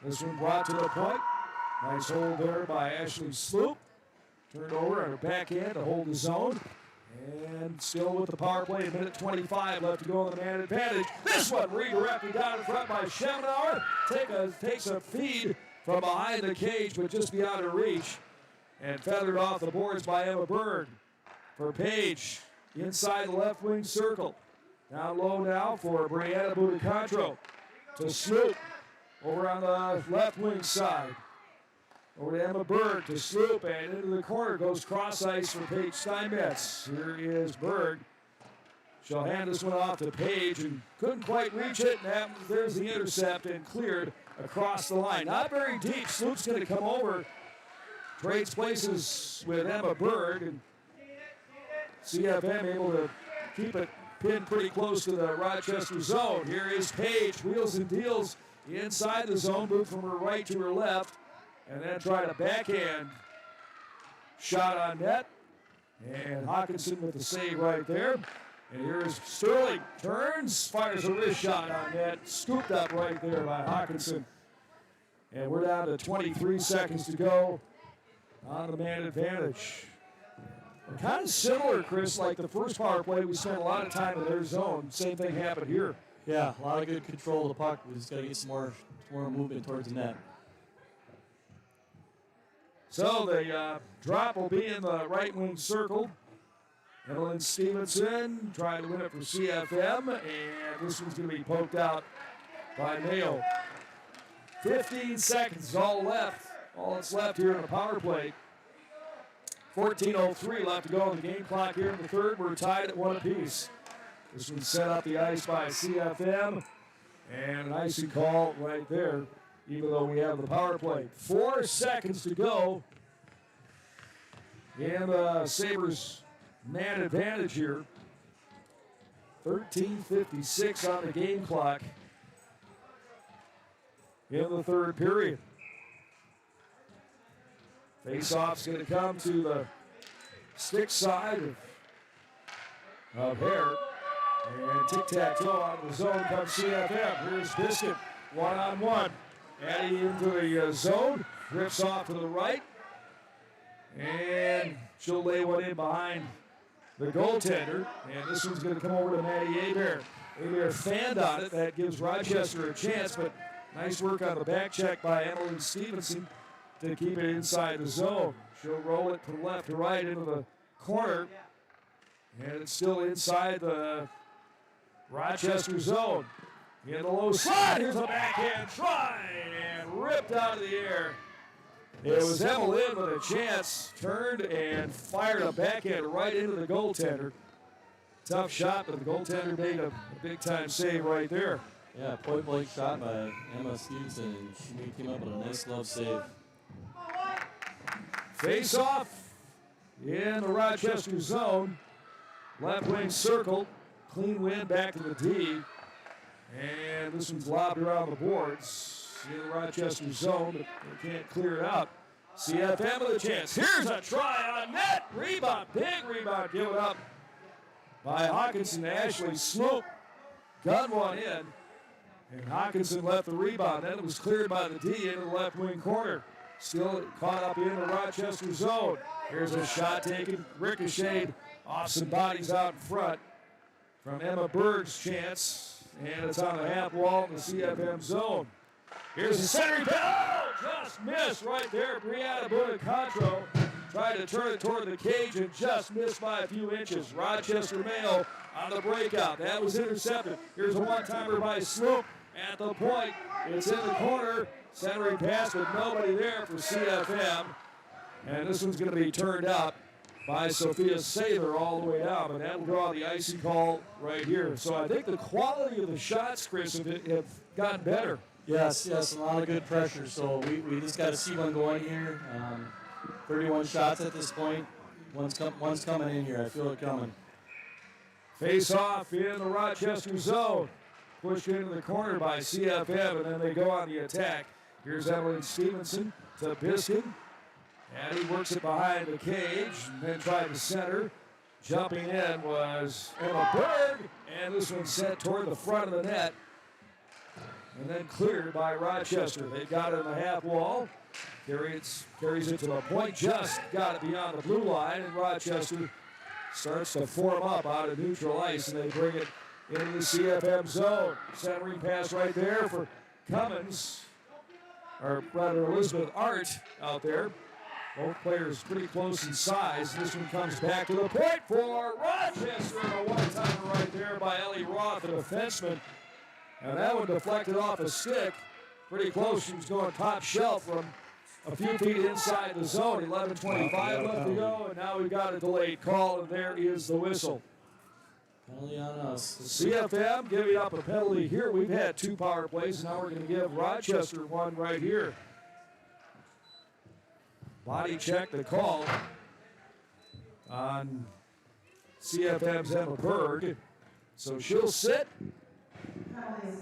C: This one brought to the point. Nice hold there by Ashley Sloop. Turned over on her backhand to hold the zone. And still with the power play, a minute 25 left to go on the man advantage. This one redirected down in front by Schemenauer. Takes a feed from behind the cage, but just beyond her reach. And feathered off the boards by Emma Byrne. For Paige, inside the left wing circle. Down low now for Brianna Budicontro to Sloop over on the left wing side. Over to Emma Berg to Sloop, and into the corner goes cross ice for Paige Steinmetz. Here is Berg. She'll hand this one off to Paige and couldn't quite reach it. And there's the intercept and cleared across the line. Not very deep. Sloop's going to come over. Trades places with Emma Berg, and CFM able to keep it pinned pretty close to the Rochester zone. Here is Paige, wheels and deals inside the zone, move from her right to her left, and then try to backhand shot on net. And Hawkinson with the save right there. And here's Sterling, turns, fires a wrist shot on net, scooped up right there by Hawkinson. And we're down to 23 seconds to go on the man advantage. Kind of similar, Chris, like the first power play, we spent a lot of time in their zone. Same thing happened here.
H: Yeah, a lot of good control of the puck. We just got to get some more movement towards the net.
C: So the drop will be in the right wing circle. Evelyn Stevenson trying to win it for CFM, and this one's going to be poked out by Mayo. 15 seconds is all left. All that's left here in the power play. 14:03 left to go on the game clock here in the third. We're tied at 1 apiece. This one's set up the ice by CFM, and an icing call right there, even though we have the power play. 4 seconds to go in the Sabres man advantage here. 13:56 on the game clock in the third period. Face-off's going to come to the stick side of Hare. And tic-tac-toe out of the zone comes CFM. Here's Biscuit, one-on-one. Adding into the zone, drifts off to the right. And she'll lay one in behind the goaltender. And this one's going to come over to Maddie Hebert. Hebert fanned on it. That gives Rochester a chance, but nice work on the back check by Emily Stevenson to keep it inside the zone. She'll roll it from left to right into the corner. And it's still inside the Rochester zone. In the low slot, here's a backhand try, and ripped out of the air. It was Evelyn with a chance, turned and fired a backhand right into the goaltender. Tough shot, but the goaltender made a big-time save right there.
H: Yeah, point-blank shot by Emma Stevenson, and she came up with a nice glove save.
C: Face-off in the Rochester zone. Left wing circle. Clean win back to the D. And this one's lobbed around the boards in the Rochester zone, but they can't clear it out. CFM with a chance. Here's a try on net. Rebound. Big rebound given up by Hawkinson. Ashley Sloop got one in. And Hawkinson left the rebound. Then it was cleared by the D into the left wing corner. Still caught up in the Rochester zone. Here's a shot taken, ricocheted off some bodies out in front from Emma Berg's chance. And it's on the half wall in the CFM zone. Here's the centering pass. Oh, just missed right there. Brianna Budicontro tried to turn it toward the cage and just missed by a few inches. Rochester Mayo on the breakout. That was intercepted. Here's a one-timer by Sloop at the point. It's in the corner. Centering pass with nobody there for CFM. And this one's going to be turned out by Sophia Sather all the way out. And that'll draw the icing call right here. So I think the quality of the shots, Chris, have gotten better.
H: Yes, a lot of good pressure. So we just got to see one going here. 31 shots at this point. One's coming in here. I feel it coming.
C: Face off in the Rochester zone. Pushed into the corner by CFM, and then they go on the attack. Here's Evelyn Stevenson to Biskin. And he works it behind the cage and then tried to center. Jumping in was Emma Berg, and this one sent toward the front of the net. And then cleared by Rochester. They got it in the half wall. Carries it to the point, just got it beyond the blue line, and Rochester starts to form up out of neutral ice, and they bring it into the CFM zone. Centering pass right there for Cummins, or rather Elizabeth Art out there. Both players pretty close in size. This one comes back to the point for Rochester. A one-timer right there by Ellie Roth, the defenseman. And that one deflected off a stick. Pretty close. She was going top shelf from a few feet inside the zone. 11:25 left to go, and now we've got a delayed call, and there is the whistle.
H: Penalty on us.
C: The CFM giving up a penalty here. We've had 2 power plays, and now we're going to give Rochester one right here. Body check the call on CFM's Emma Berg. So she'll sit.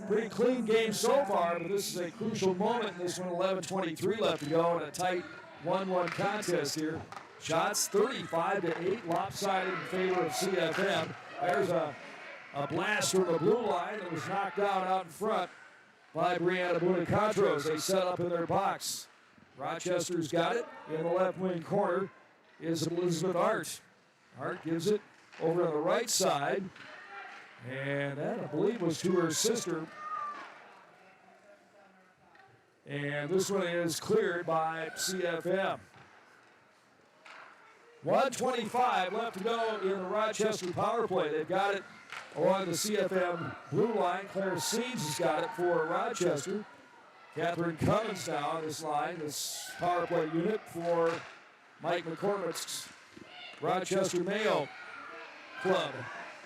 C: Pretty clean game so far, but this is a crucial moment in this one. 11:23 left to go in a tight 1-1 contest here. Shots 35-8, lopsided in favor of CFM. There's a blast from the blue line that was knocked out in front by Brianna Bunicatros. They set up in their box. Rochester's got it. In the left wing corner is Elizabeth Art. Art gives it over on the right side. And that, I believe, was to her sister. And this one is cleared by CFM. 1:25 left to go in the Rochester power play. They've got it along the CFM blue line. Claire Seeds has got it for Rochester. Catherine Cummins now on this line, this power play unit for Mike McCormick's Rochester Mayo club.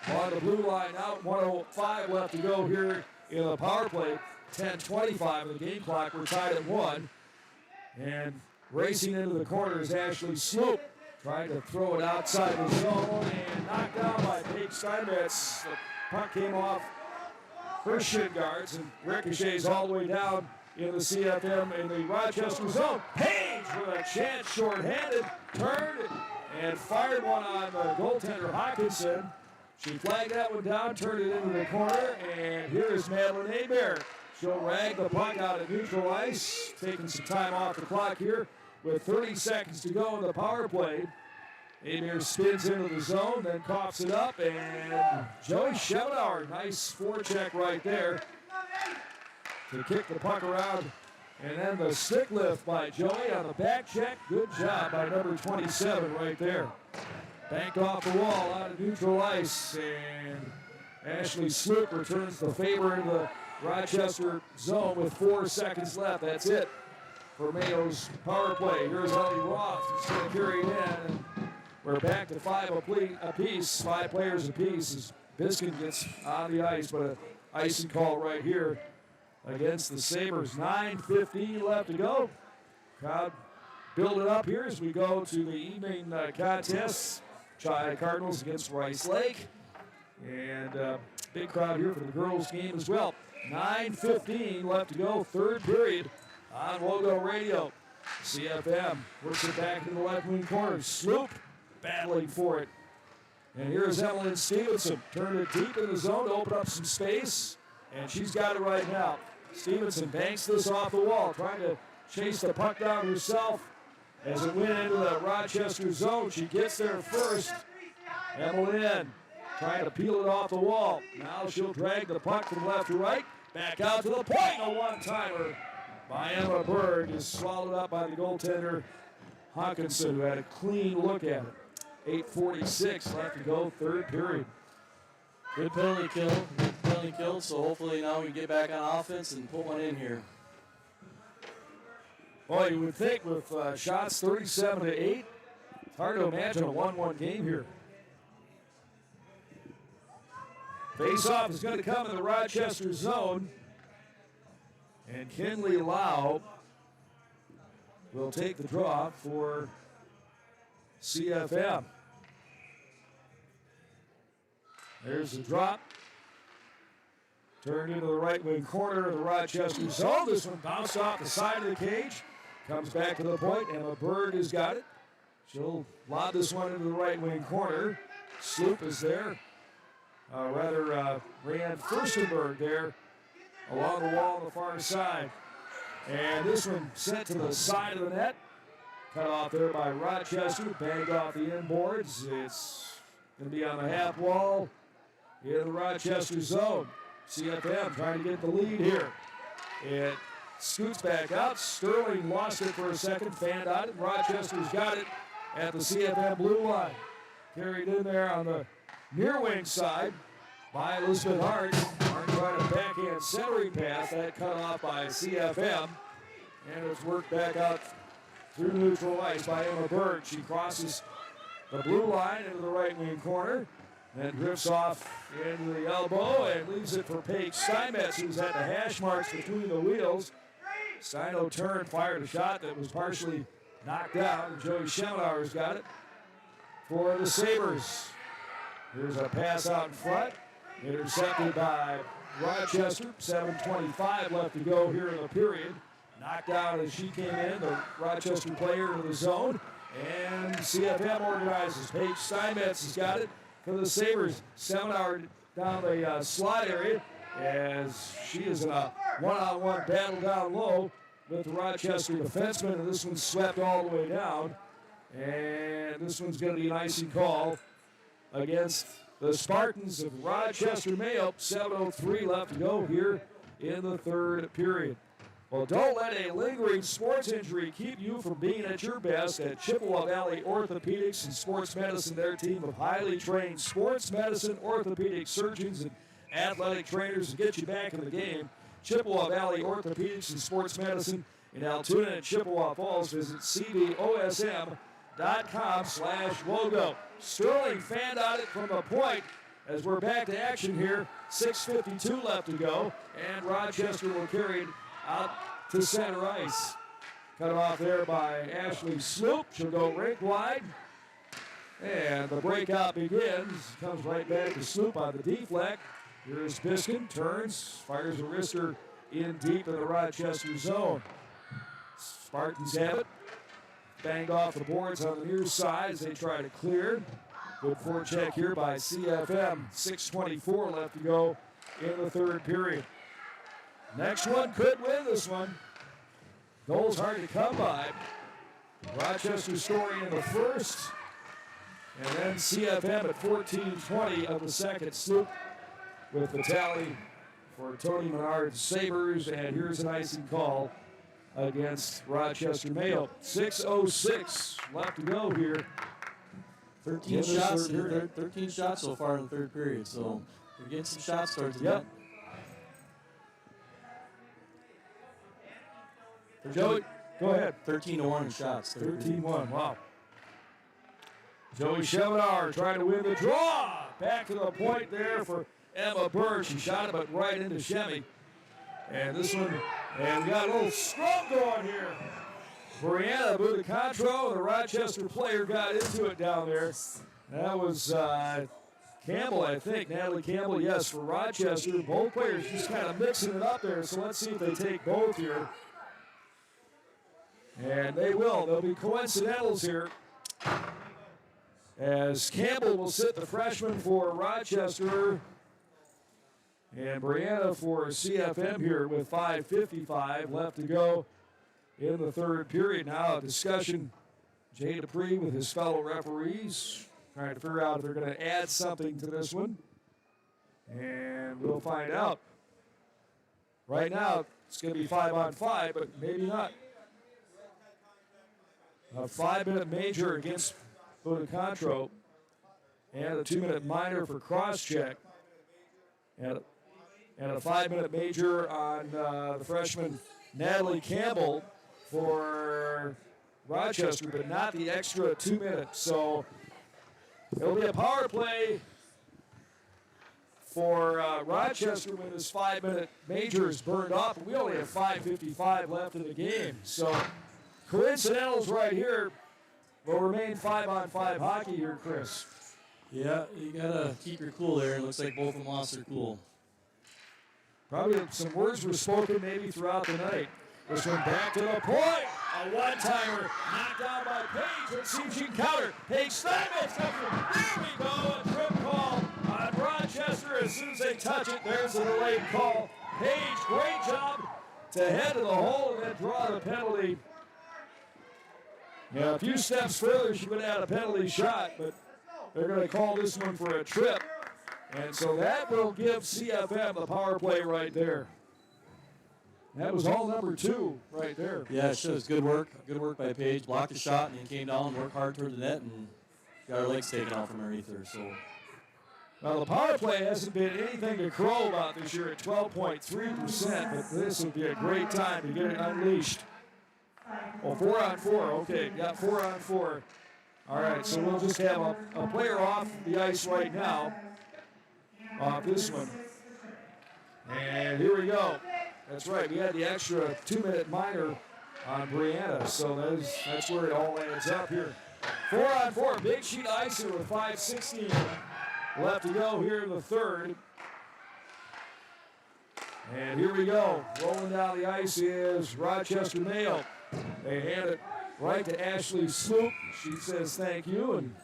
C: On the blue line out, 1:05 left to go here in the power play. 10:25 of the game clock. We're tied at 1. And racing into the corner is Ashley Sloop, trying to throw it outside the zone and knocked down by Paige Steinmetz. The puck came off her shin guards and ricochets all the way down in the CFM in the Rochester zone. Paige with a chance, short-handed, turned and fired one on the goaltender Hawkinson. She flagged that one down, turned it into the corner, and here is Madeline Hebert. She'll rag the puck out of neutral ice, taking some time off the clock here with 30 seconds to go in the power play. Hebert spins into the zone, then coughs it up, and Joey Schevenauer, nice forecheck right there to kick the puck around. And then the stick lift by Joey on the back check. Good job by number 27 right there. Banked off the wall out of neutral ice, and Ashley Sloop returns the favor in the Rochester zone with 4 seconds left. That's it for Mayo's power play. Here's Ellie Roth. It's going to carry it in, and we're back to 5 apiece, 5 players apiece as Biskin gets on the ice, but an icing call right here against the Sabres. 9:15 left to go. Crowd building up here as we go to the evening contests. Cardinals against Rice Lake. And big crowd here for the girls game as well. 9:15 left to go, third period on Wogo Radio. CFM works it back in the left wing corner. Sloop battling for it. And here's Evelyn Stevenson. Turned it deep in the zone to open up some space. And she's got it right now. Stevenson banks this off the wall, trying to chase the puck down herself. As it went into the Rochester zone, she gets there first. Evelyn trying to peel it off the wall. Now she'll drag the puck from left to right. Back out to the point. A one-timer by Emma Berg is swallowed up by the goaltender Hawkinson, who had a clean look at it. 8:46 left to go, third period.
H: Good penalty kill. So hopefully now we get back on offense and put one in here.
C: Well, you would think with shots 37-8, it's hard to imagine a 1-1 game here. Face-off is going to come in the Rochester zone. And Kinley Lau will take the draw for CFM. There's the drop. Turned into the right wing corner of the Rochester zone. This one bounced off the side of the cage. Comes back to the point. Emma Berg has got it. She'll lob this one into the right wing corner. Sloop is there. Rand Furstenberg there along the wall on the far side. And this one sent to the side of the net. Cut off there by Rochester. Banged off the inboards. It's going to be on the half wall in the Rochester zone. CFM trying to get the lead here. It scoots back out. Sterling lost it for a second, fanned out it. Rochester's got it at the CFM blue line. Carried in there on the near wing side by Elizabeth Hart. Hart tried a backhand centering pass. That cut off by CFM. And it's worked back out through neutral ice by Emma Bird. She crosses the blue line into the right wing corner. Then drifts off into the elbow and leaves it for Paige Steinmetz, who's at the hash marks between the wheels. Steino turned, fired a shot that was partially knocked out. Joey Schemenauer's got it for the Sabres. Here's a pass out in front. Intercepted by Rochester. 7:25 left to go here in the period. Knocked out as she came in, the Rochester player into the zone. And CFM organizes. Paige Steinmetz has got it for the Sabres. Schemenauer down the slot area as she is in a one-on-one battle down low with the Rochester defenseman, and this one's swept all the way down. And this one's going to be an icing call against the Spartans of Rochester Mayo. 7:03 left to go here in the third period. Well, don't let a lingering sports injury keep you from being at your best at Chippewa Valley Orthopedics and Sports Medicine. Their team of highly trained sports medicine, orthopedic surgeons, and athletic trainers to get you back in the game. Chippewa Valley Orthopedics and Sports Medicine in Altoona and Chippewa Falls. Visit cvosm.com/logo. Sterling fanned out it from the point as we're back to action here. 6:52 left to go, and Rochester will carry it out to center ice. Cut off there by Ashley Sloop. She'll go rink wide. And the breakout begins. Comes right back to Sloop on the deflect. Here's Biskin. Turns. Fires a wrister in deep in the Rochester zone. Spartans have it. Banged off the boards on the near side as they try to clear. Good forecheck here by CFM. 6:24 left to go in the third period. Next one could win this one. Goals hard to come by. Rochester scoring in the first. And then CFM at 14:20 of the second. Sloop with the tally for Tony Menard's Sabres. And here's an icing call against Rochester Mayo. 6:06 left to go here.
H: 13 shots so far in the third period. So we're getting some shots towards the net.
C: Joey, go ahead.
H: 13-1 in shots.
C: 13-1, wow. Joey Schemenauer trying to win the draw. Back to the point there for Emma Bird. She shot it, but right into Shemmy. And this one, and we got a little scrum going here. Brianna Budicantro, the Rochester player, got into it down there. That was Campbell, I think. Natalie Campbell, yes, for Rochester. Both players just kind of mixing it up there. So let's see if they take both here. And they will. There'll be coincidentals here. As Campbell will sit the freshman for Rochester. And Brianna for CFM here with 5:55 left to go in the third period. Now a discussion. Jay Dupree with his fellow referees trying to figure out if they're going to add something to this one. And we'll find out. Right now it's going to be 5-on-5, but maybe not. A 5-minute major against Budicantro and a 2-minute minor for cross-check. And a 5-minute major on the freshman Natalie Campbell for Rochester, but not the extra 2 minutes. So it'll be a power play for Rochester when this 5-minute major is burned off. We only have 5:55 left in the game. So coincidentals right here will remain 5-on-5 hockey here, Chris.
H: Yeah, you gotta keep your cool there. It looks like both of them lost their cool.
C: Probably some words were spoken maybe throughout the night. This one back to the point. A one-timer knocked down by Paige. Let's see if she can counter. Paige Steinmetz comes from. There we go. A trip call on Rochester. As soon as they touch it, there's a delayed call. Paige, great job to head to the hole and then draw the penalty. Yeah, a few steps further, she would have had a penalty shot, but they're going to call this one for a trip. And so that will give CFM the power play right there. That was all number 2 right there.
H: Yeah, it shows good work. Good work by Paige. Blocked the shot and then came down, worked hard toward the net, and got her legs taken off from underneath her. So.
C: Well, the power play hasn't been anything to crow about this year at 12.3%, but this would be a great time to get it unleashed. Oh, 4-on-4. Okay, got 4-on-4. All right, so we'll just have a player off the ice right now. Off this one. And here we go. That's right, we had the extra 2-minute minor on Brianna, so that's where it all adds up here. 4-on-4, big sheet icer with 5:16 left to go here in the third. And here we go. Rolling down the ice is Rochester Mayo. They hand it right to Ashley Sloop. She says thank you and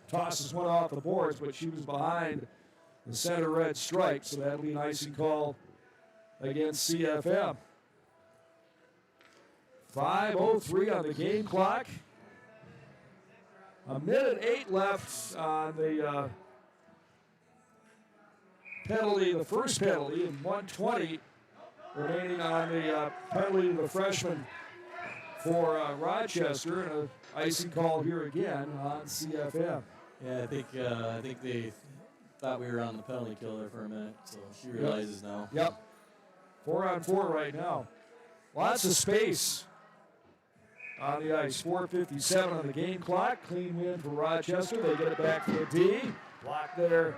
C: tosses one off the boards, but she was behind the center red stripe, so that'll be an icing call against CFM. 5:03 on the game clock. 1:08 left on the penalty, the first penalty, and 1:20 remaining on the penalty of the freshman for Rochester, and an icing call here again on CFM.
H: Yeah, I think they thought we were on the penalty kill there for a minute, so she realizes now.
C: Yep. 4-on-4 right now. Lots of space on the ice. 4:57 on the game clock. Clean win for Rochester. They get it back to the D. Block there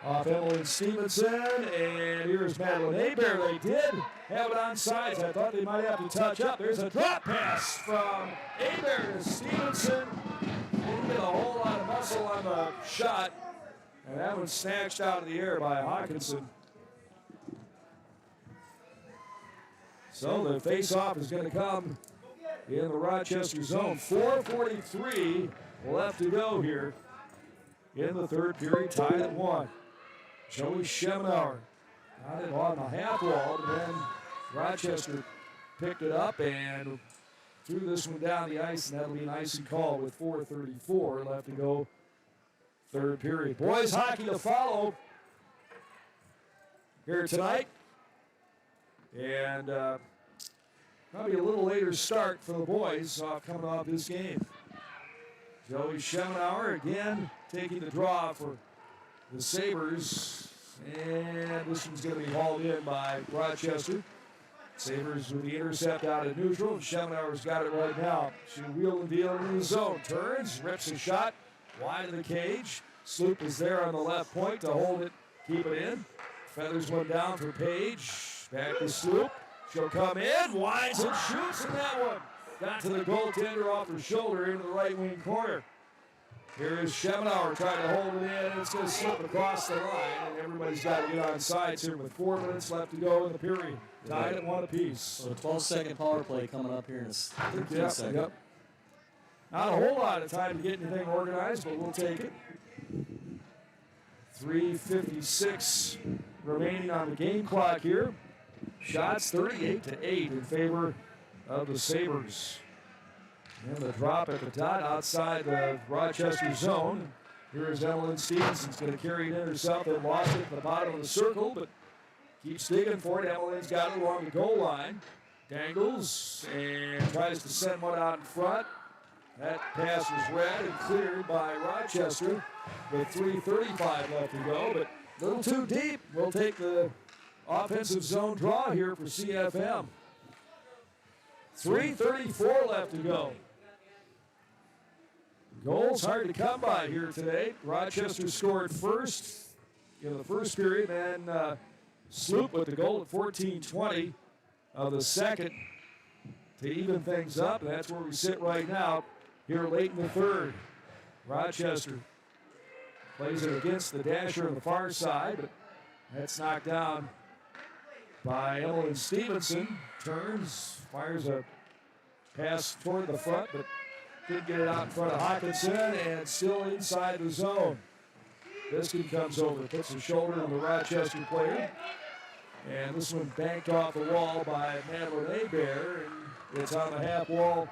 C: off Emily Stevenson. And here's Madeline Hebert. They did have it on sides. I thought they might have to touch up. There's a drop pass from Hebert to Stevenson. Didn't get a whole lot of muscle on the shot. And that was snatched out of the air by Hawkinson. So the face-off is going to come in the Rochester zone. 4:43 left to go here in the third period. Tied at 1. Joey Schemenauer got it on the half wall, and then Rochester picked it up and threw this one down the ice, and that'll be an icing call with 4:34 left to go. Third period. Boys hockey to follow here tonight. And probably a little later start for the boys coming off this game. Joey Schemenauer again taking the draw for the Sabres. And this one's going to be hauled in by Rochester. Sabres with the intercept out of neutral. Schemenauer's got it right now. She wheel and deal in the zone. Turns, rips a shot wide of the cage. Sloop is there on the left point to hold it, keep it in. Feathers one down for Page. Back to Sloop. She'll come in, winds and shoots, and that one got to the goaltender off her shoulder into the right wing corner. Here is Schemenauer trying to hold it in, and it's going to slip across the line, and everybody's got to get on sides here with 4 minutes left to go in the period. Tied at 1 apiece.
H: So a 12-second power play coming up here in 13 seconds.
C: Yep. Not a whole lot of time to get anything organized, but we'll take it. 3:56 remaining on the game clock here. Shots 38-8 in favor of the Sabres. And the drop at the dot outside the Rochester zone. Here's Emily Stevenson's going to carry it in herself. They lost it at the bottom of the circle, but keeps digging for it. Emily's got it along the goal line. Dangles and tries to send one out in front. That pass was read and cleared by Rochester with 3:35 left to go, but a little too deep. We'll take the offensive zone draw here for CFM. 3:34 left to go. Goals hard to come by here today. Rochester scored first in the first period, and Sloop with the goal at 14:20 of the second to even things up. And that's where we sit right now here late in the third. Rochester plays it against the dasher on the far side, but that's knocked down by Emily Stevenson. Turns, fires a pass toward the front, but couldn't get it out in front of Hawkinson, and still inside the zone. Biskin comes over, puts his shoulder on the Rochester player, and this one banked off the wall by Madeline Hebert, and it's on the half wall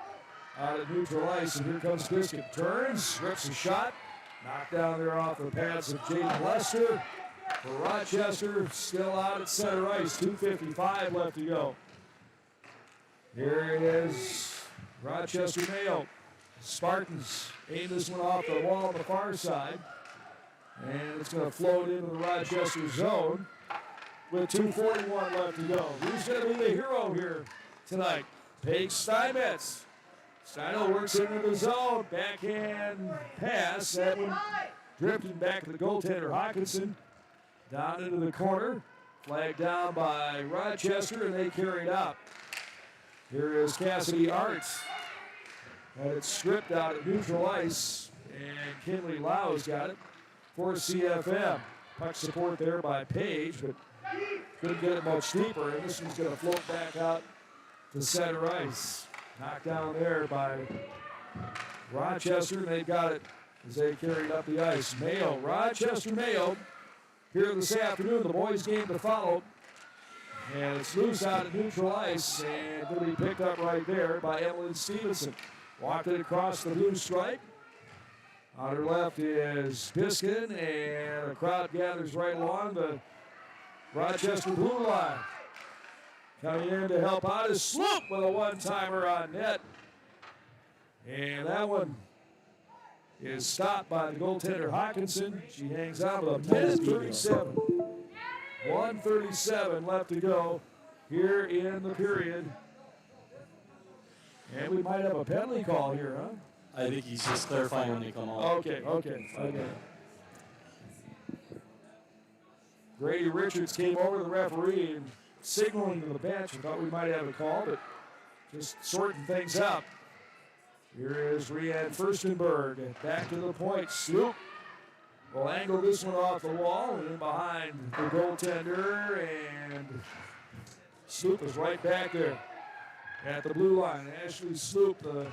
C: out of neutral ice, and here comes Biskin. Turns, rips a shot, knocked down there off the pads of Jaden Lester,
B: For Rochester, still out at center ice, 2:55 left to go. Here is Rochester Mayo. Spartans aim this one off the wall on the far side. And it's going to float into the Rochester zone with 2:41 left to go. Who's going to be the hero here tonight? Paige Steinmetz. Steino works into the zone. Backhand pass. That one drifting back to the goaltender, Hawkinson. Down into the corner. Flagged down by Rochester, and they carry it up. Here is Cassidy Arts. And it's stripped out at neutral ice. And Kinley Lau's got it for CFM. Puck support there by Page, but couldn't get it much deeper. And this one's going to float back out to center ice. Knocked down there by Rochester, and they got it as they carried up the ice. Mayo, Rochester Mayo, here this afternoon, the boys' game to follow. And it's loose out at neutral ice, and going to be picked up right there by Emily Stevenson. Walked it across the blue stripe. On her left is Biskin, and the crowd gathers right along the Rochester blue line. Coming in to help out is Sloop with a one-timer on net. And that one is stopped by the goaltender Hawkinson. She hangs out with a minute 37. 1:37 left to go here in the period. And we might have a penalty call here, huh?
H: I think he's just clarifying when they come on.
B: Okay. Grady Richards came over to the referee and signaling to the bench. I thought we might have a call, but just sorting things out. Here is Rianne Furstenberg. Back to the point. Sloop will angle this one off the wall and in behind the goaltender. And Sloop is right back there at the blue line. Ashley Sloop, the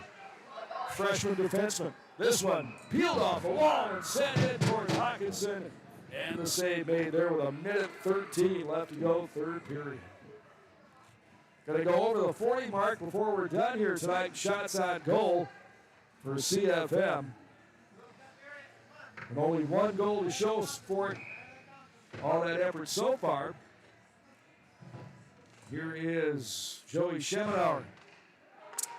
B: freshman defenseman. This one peeled off the wall and sent in towards Hawkinson. And the save made there with a minute 13 left to go, third period. Going to go over the 40 mark before we're done here tonight. Shots on goal for CFM. And only one goal to show for all that effort so far. Here is Joey Schemenauer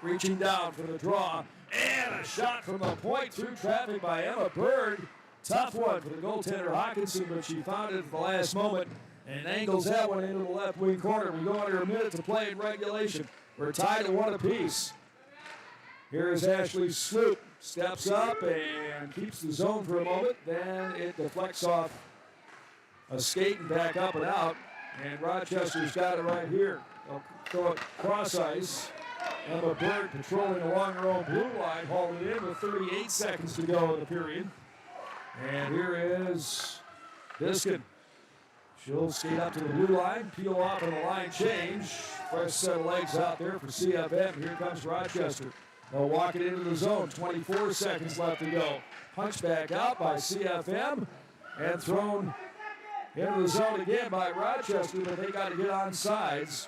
B: reaching down for the draw. And a shot from the point through traffic by Emma Bird. Tough one for the goaltender Hawkinson, but she found it at the last moment and angles that one into the left wing corner. We go under a minute to play in regulation. We're tied at one apiece. Here is Ashley Sloop. Steps up and keeps the zone for a moment. Then it deflects off a skate and back up and out. And Rochester's got it right here. They'll throw it cross ice. Emma Bird patrolling along her own blue line, hauling it in with 38 seconds to go in the period. And here is Biskin. She'll skate up to the blue line, peel off on the line change. Fresh set of legs out there for CFM. Here comes Rochester. They'll walk it into the zone. 24 seconds left to go. Punched back out by CFM and thrown into the zone again by Rochester, but they got to get on sides.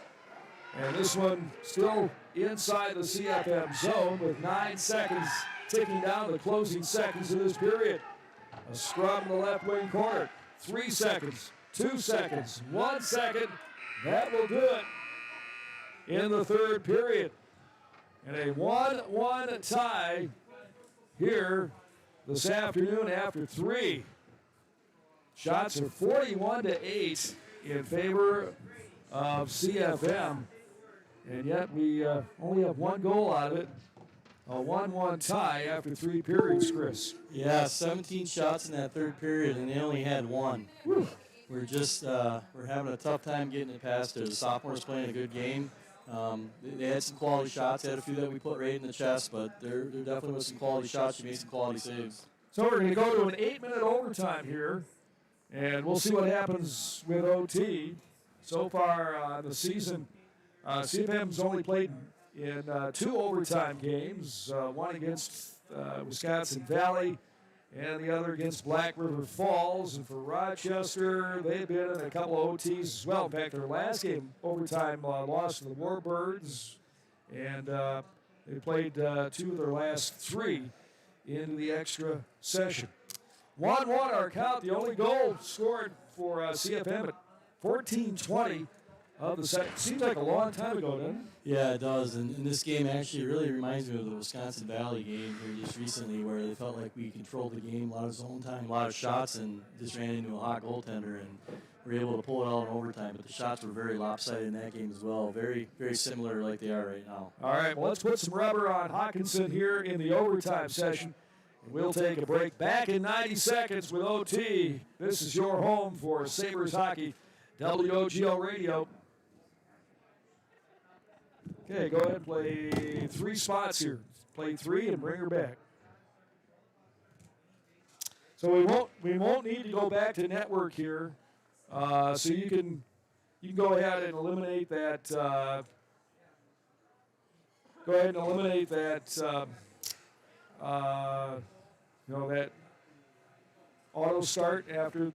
B: And this one still inside the CFM zone with 9 seconds ticking down the closing seconds of this period. A scrum in the left wing corner. 3 seconds, 2 seconds, 1 second. That will do it in the third period. And a 1-1 tie here this afternoon after 3. Shots are 41-8 in favor of CFM. And yet we only have one goal out of it. A 1-1 tie after 3 periods, Chris.
H: Yeah, 17 shots in that third period, and they only had one.
B: Whew.
H: We're just we're having a tough time getting it past there. The sophomores playing a good game. They had some quality shots. They had a few that we put right in the chest, but there definitely was some quality shots. She made some quality saves.
B: So we're going to go to an 8-minute overtime here, and we'll see what happens with OT. So far the season, CFM's only played in 2 overtime games, one against Wisconsin Valley and the other against Black River Falls. And for Rochester, they've been in a couple of OTs as well. In fact, their last game, overtime, lost to the Warbirds, and they played 2 of their last 3 into the extra session.
C: 1-1 our count. The only goal scored for CFM at 14:20 of the second. Seems like a long time ago, doesn't it?
H: Yeah, it does. And this game actually really reminds me of the Wisconsin Valley game here just recently, where they felt like we controlled the game, a lot of zone time, a lot of shots, and just ran into a hot goaltender and were able to pull it out in overtime. But the shots were very lopsided in that game as well. Very, very similar like they are right now.
C: All right, well, let's put some rubber on Hawkinson here in the overtime session. And we'll take a break. Back in 90 seconds with OT. This is your home for Sabres hockey, WOGL Radio. Okay, go ahead and play 3 spots here. Play 3 and bring her back. So we won't need to go back to network here. So you can go ahead and eliminate that. Go ahead and eliminate that. That auto start after.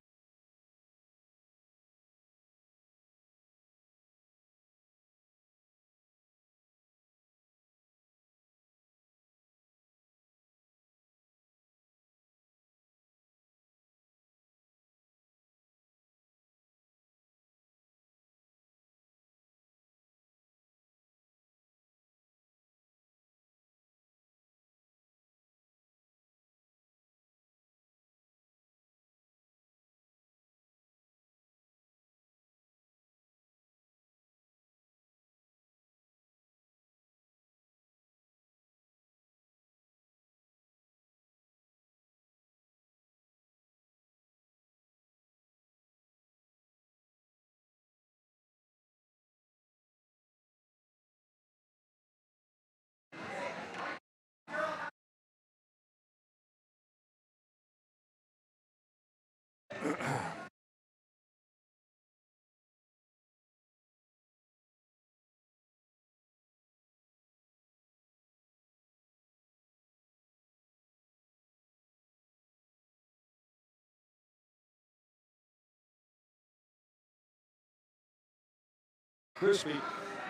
C: Crispy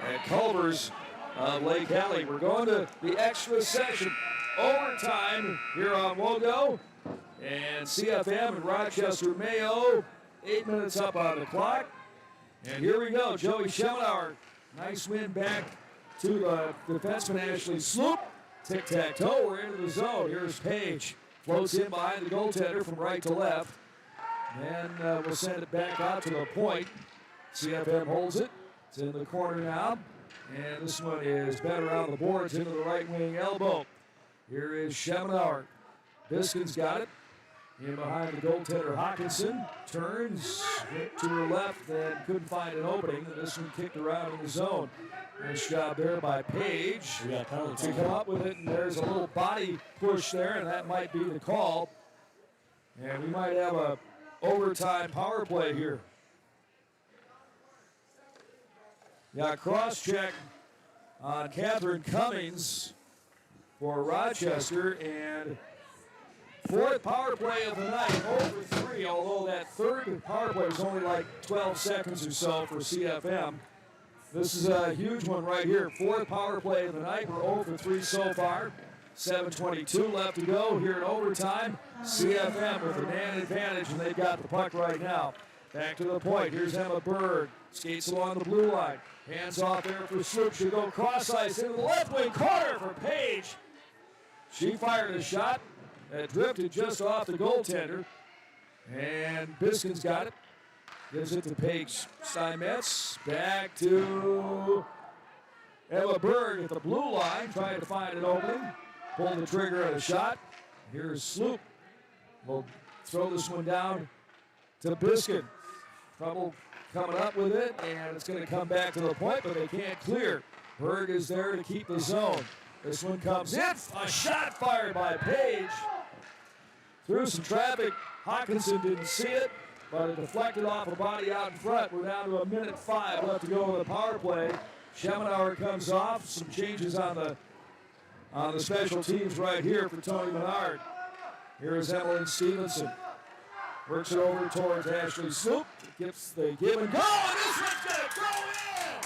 C: at Culver's Lake Alley. We're going to the extra session. Overtime here on WOGO. And CFM and Rochester Mayo. 8 minutes up on the clock. And here we go. Joey Schemenauer. Nice win back to the defenseman Ashley Sloop. Tic-tac-toe. We're into the zone. Here's Page. Floats in behind the goaltender from right to left. Then we'll send it back out to the point. CFM holds it. It's in the corner now. And this one is better on the boards into the right wing elbow. Here is Schemenauer. Biskin's got it. In behind the goaltender Hawkinson. Turns to her left and couldn't find an opening. And this one kicked around in the zone. Nice job there by Page. To come up with it. And there's a little body push there. And that might be the call. And we might have a overtime power play here. Yeah, cross-check on Catherine Cummings for Rochester, and 4th power play of the night, over 3, although that 3rd power play was only like 12 seconds or so for CFM. This is a huge one right here. 4th power play of the night. We're 0 for 3 so far. 7:22 left to go here in overtime. CFM with a man advantage, and they've got the puck right now. Back to the point. Here's Emma Berg. Skates along the blue line. Hands off there for Sloop. She'll go cross ice into the left wing corner for Page. She fired a shot that drifted just off the goaltender. And Biskin's got it. Gives it to Paige Steinmetz. Back to Emma Berg at the blue line. Trying to find an opening. Pulled the trigger of the shot. Here's Sloop. We'll throw this one down to Biskin. Trouble coming up with it, and it's going to come back to the point, but they can't clear. Berg is there to keep the zone. This one comes in. A shot fired by Page. Through some traffic. Hawkinson didn't see it, but it deflected off a body out in front. We're down to 1:05 left to go in the power play. Schemenauer comes off. Some changes on the special teams right here for Tony Menard. Here is Evelyn Stevenson. Works it over towards Ashley Sloop. Gives the give and go, and this one's going to go in!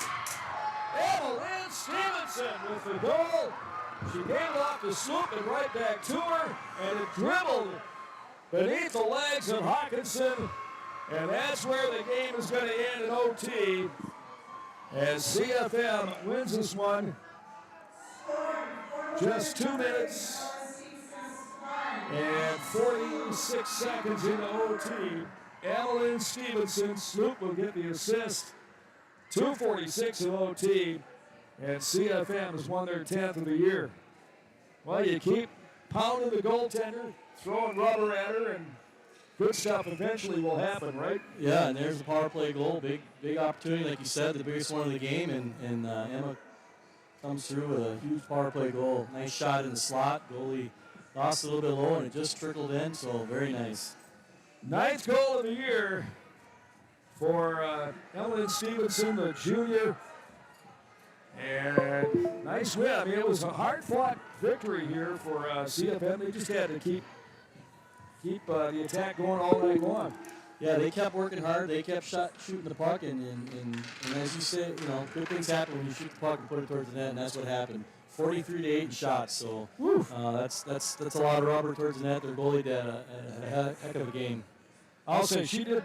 C: Evelyn Stevenson with the goal. She gave it off to Sloop and right back to her, and it dribbled beneath the legs of Hawkinson, and that's where the game is going to end in OT as CFM wins this one. Just 2 minutes and 46 seconds into OT. Evelyn Stevenson, Sloop will get the assist. 2:46 in OT, and CFM has won their 10th of the year. Well, you keep pounding the goaltender, throwing rubber at her, and good stuff eventually will happen, right?
H: Yeah, and there's the power play goal. Big opportunity, like you said, the biggest one of the game, and Emma comes through with a huge power play goal. Nice shot in the slot. Goalie lost a little bit low, and it just trickled in, so very nice.
C: 9th goal of the year for Ellen Stevenson, the junior. And nice win. I mean, it was a hard-fought victory here for CFM. They just had to keep the attack going all night long.
H: Yeah, they kept working hard. They kept shooting the puck, and as you say, good things happen when you shoot the puck and put it towards the net, and that's what happened. 43-8 in shots, so that's a lot of rubber towards the net. Their goalie did a heck of a game.
C: I'll say she did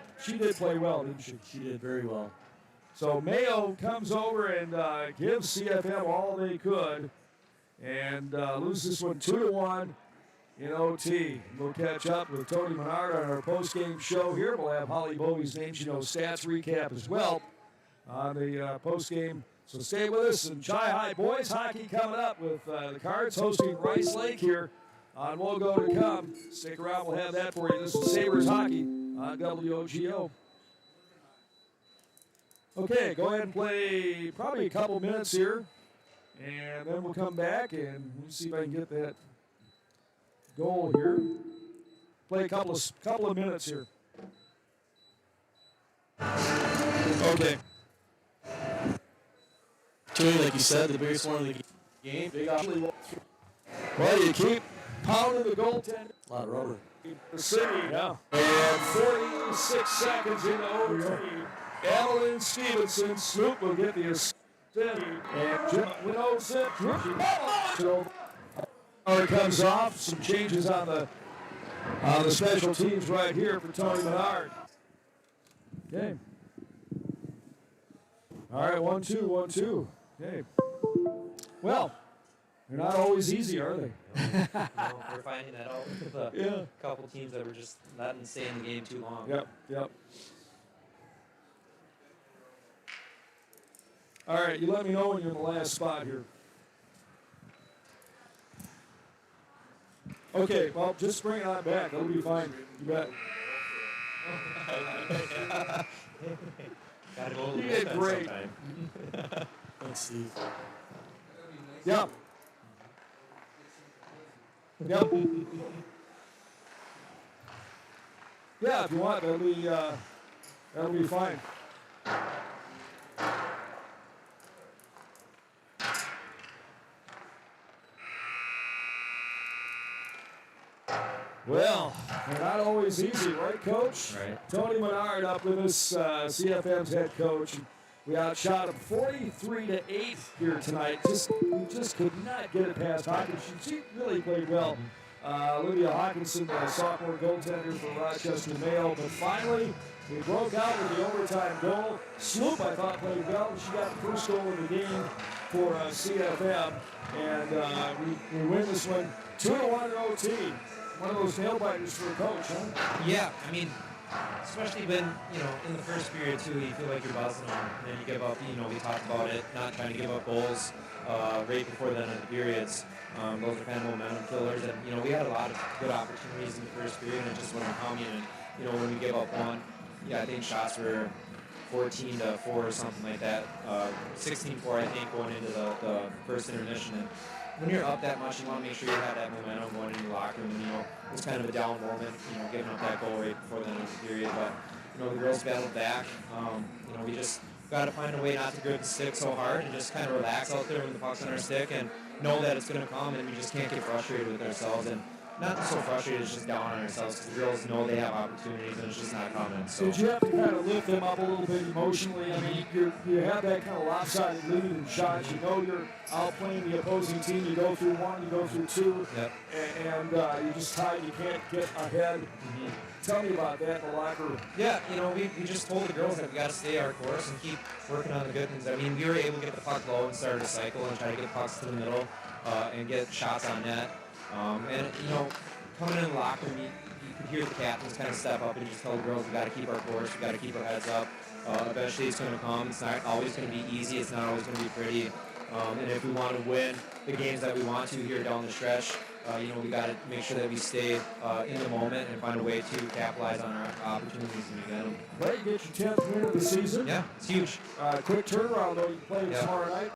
C: play well, didn't she?
H: She did very well.
C: So Mayo comes over and gives CFM all they could, and loses this one 2-1 in OT. We'll catch up with Tony Menard on our post-game show here. We'll have Holly Bovey's Names You Know stats recap as well on the post-game. So stay with us. And Chi High boys hockey coming up with the Cards hosting Rice Lake here on Wogo to come. Stick around. We'll have that for you. This is Sabres hockey on WOGO. Okay, go ahead and play probably a couple minutes here, and then we'll come back and we'll see if I can get that goal here. Play a couple of minutes here. Okay.
H: Like you said, the biggest one of the game.
C: Well, you keep pounding the goaltender.
H: A lot of rubber.
C: The city, yeah. And 46 seconds into OT. Evelyn Stevenson, Sloop will get the assist. And Jim Winose, so it comes off. Some changes on the special teams right here for Tony Menard. Okay. All right, 1-2, 1-2. Okay. Well, they're not always easy, are they?
J: We're finding that out with a couple teams that were just letting them stay in the game too long.
C: Yep. All right, you let me know when you're in the last spot here. Okay, well, just bring it on back. That'll be fine. You bet.
J: Gotta go a
C: You
J: little
C: did
J: bit
C: great.
J: sometime.
H: Thanks, Steve.
C: Yep. Yeah, if you want, that'll be fine. Well, they're not always easy, right, Coach?
J: Right.
C: Tony Menard up with us, CFM's head coach. We outshot him 43-8 here tonight. We just could not get it past Hawkinson. She really played well. Olivia Hawkinson, the sophomore goaltender for Rochester Mayo. But finally, we broke out with the overtime goal. Sloop, I thought, played well. She got the first goal of the game for CFM. And we win this one 2-1 in OT. One of those nail biters for a coach, huh?
J: Yeah, I mean, especially when, in the first period, too, you feel like you're buzzing on, and then you give up, we talked about it, not trying to give up goals right before the end of the periods. Those are kind of momentum killers, and, we had a lot of good opportunities in the first period, and it just wasn't coming, and, when we gave up one, I think shots were 14-4 or something like that, 16-4, I think, going into the first intermission. And when you're up that much, you want to make sure you have that momentum going into the locker room. And, it was kind of a down moment, giving up that goal right before the end of the period. But, the girls battled back. We just got to find a way not to grip the stick so hard and just kind of relax out there when the puck's on our stick and know that it's going to come, and we just can't get frustrated with ourselves. And, not so frustrated, it's just down on ourselves because the girls know they have opportunities and it's just not coming. So
K: Did you have to kind of lift them up a little bit emotionally? I mean, you have that kind of lopsided lead in shots. You know you're outplaying the opposing team. You go through one, you go through two, and you just tied. You can't get ahead. Mm-hmm. Tell me about that in the locker room.
J: Yeah, we just told the girls that we got to stay our course and keep working on the good things. I mean, we were able to get the puck low and start a cycle and try to get pucks to the middle and get shots on net. And, coming in the locker room, you could hear the captains kind of step up and just tell the girls we got to keep our course, we got to keep our heads up. Eventually it's going to come. It's not always going to be easy. It's not always going to be pretty. And if we want to win the games that we want to here down the stretch, we got to make sure that we stay in the moment and find a way to capitalize on our opportunities when we get them.
K: Great, get your 10th win of the season.
J: Yeah, it's huge.
K: Quick turnaround, though. You play tomorrow night.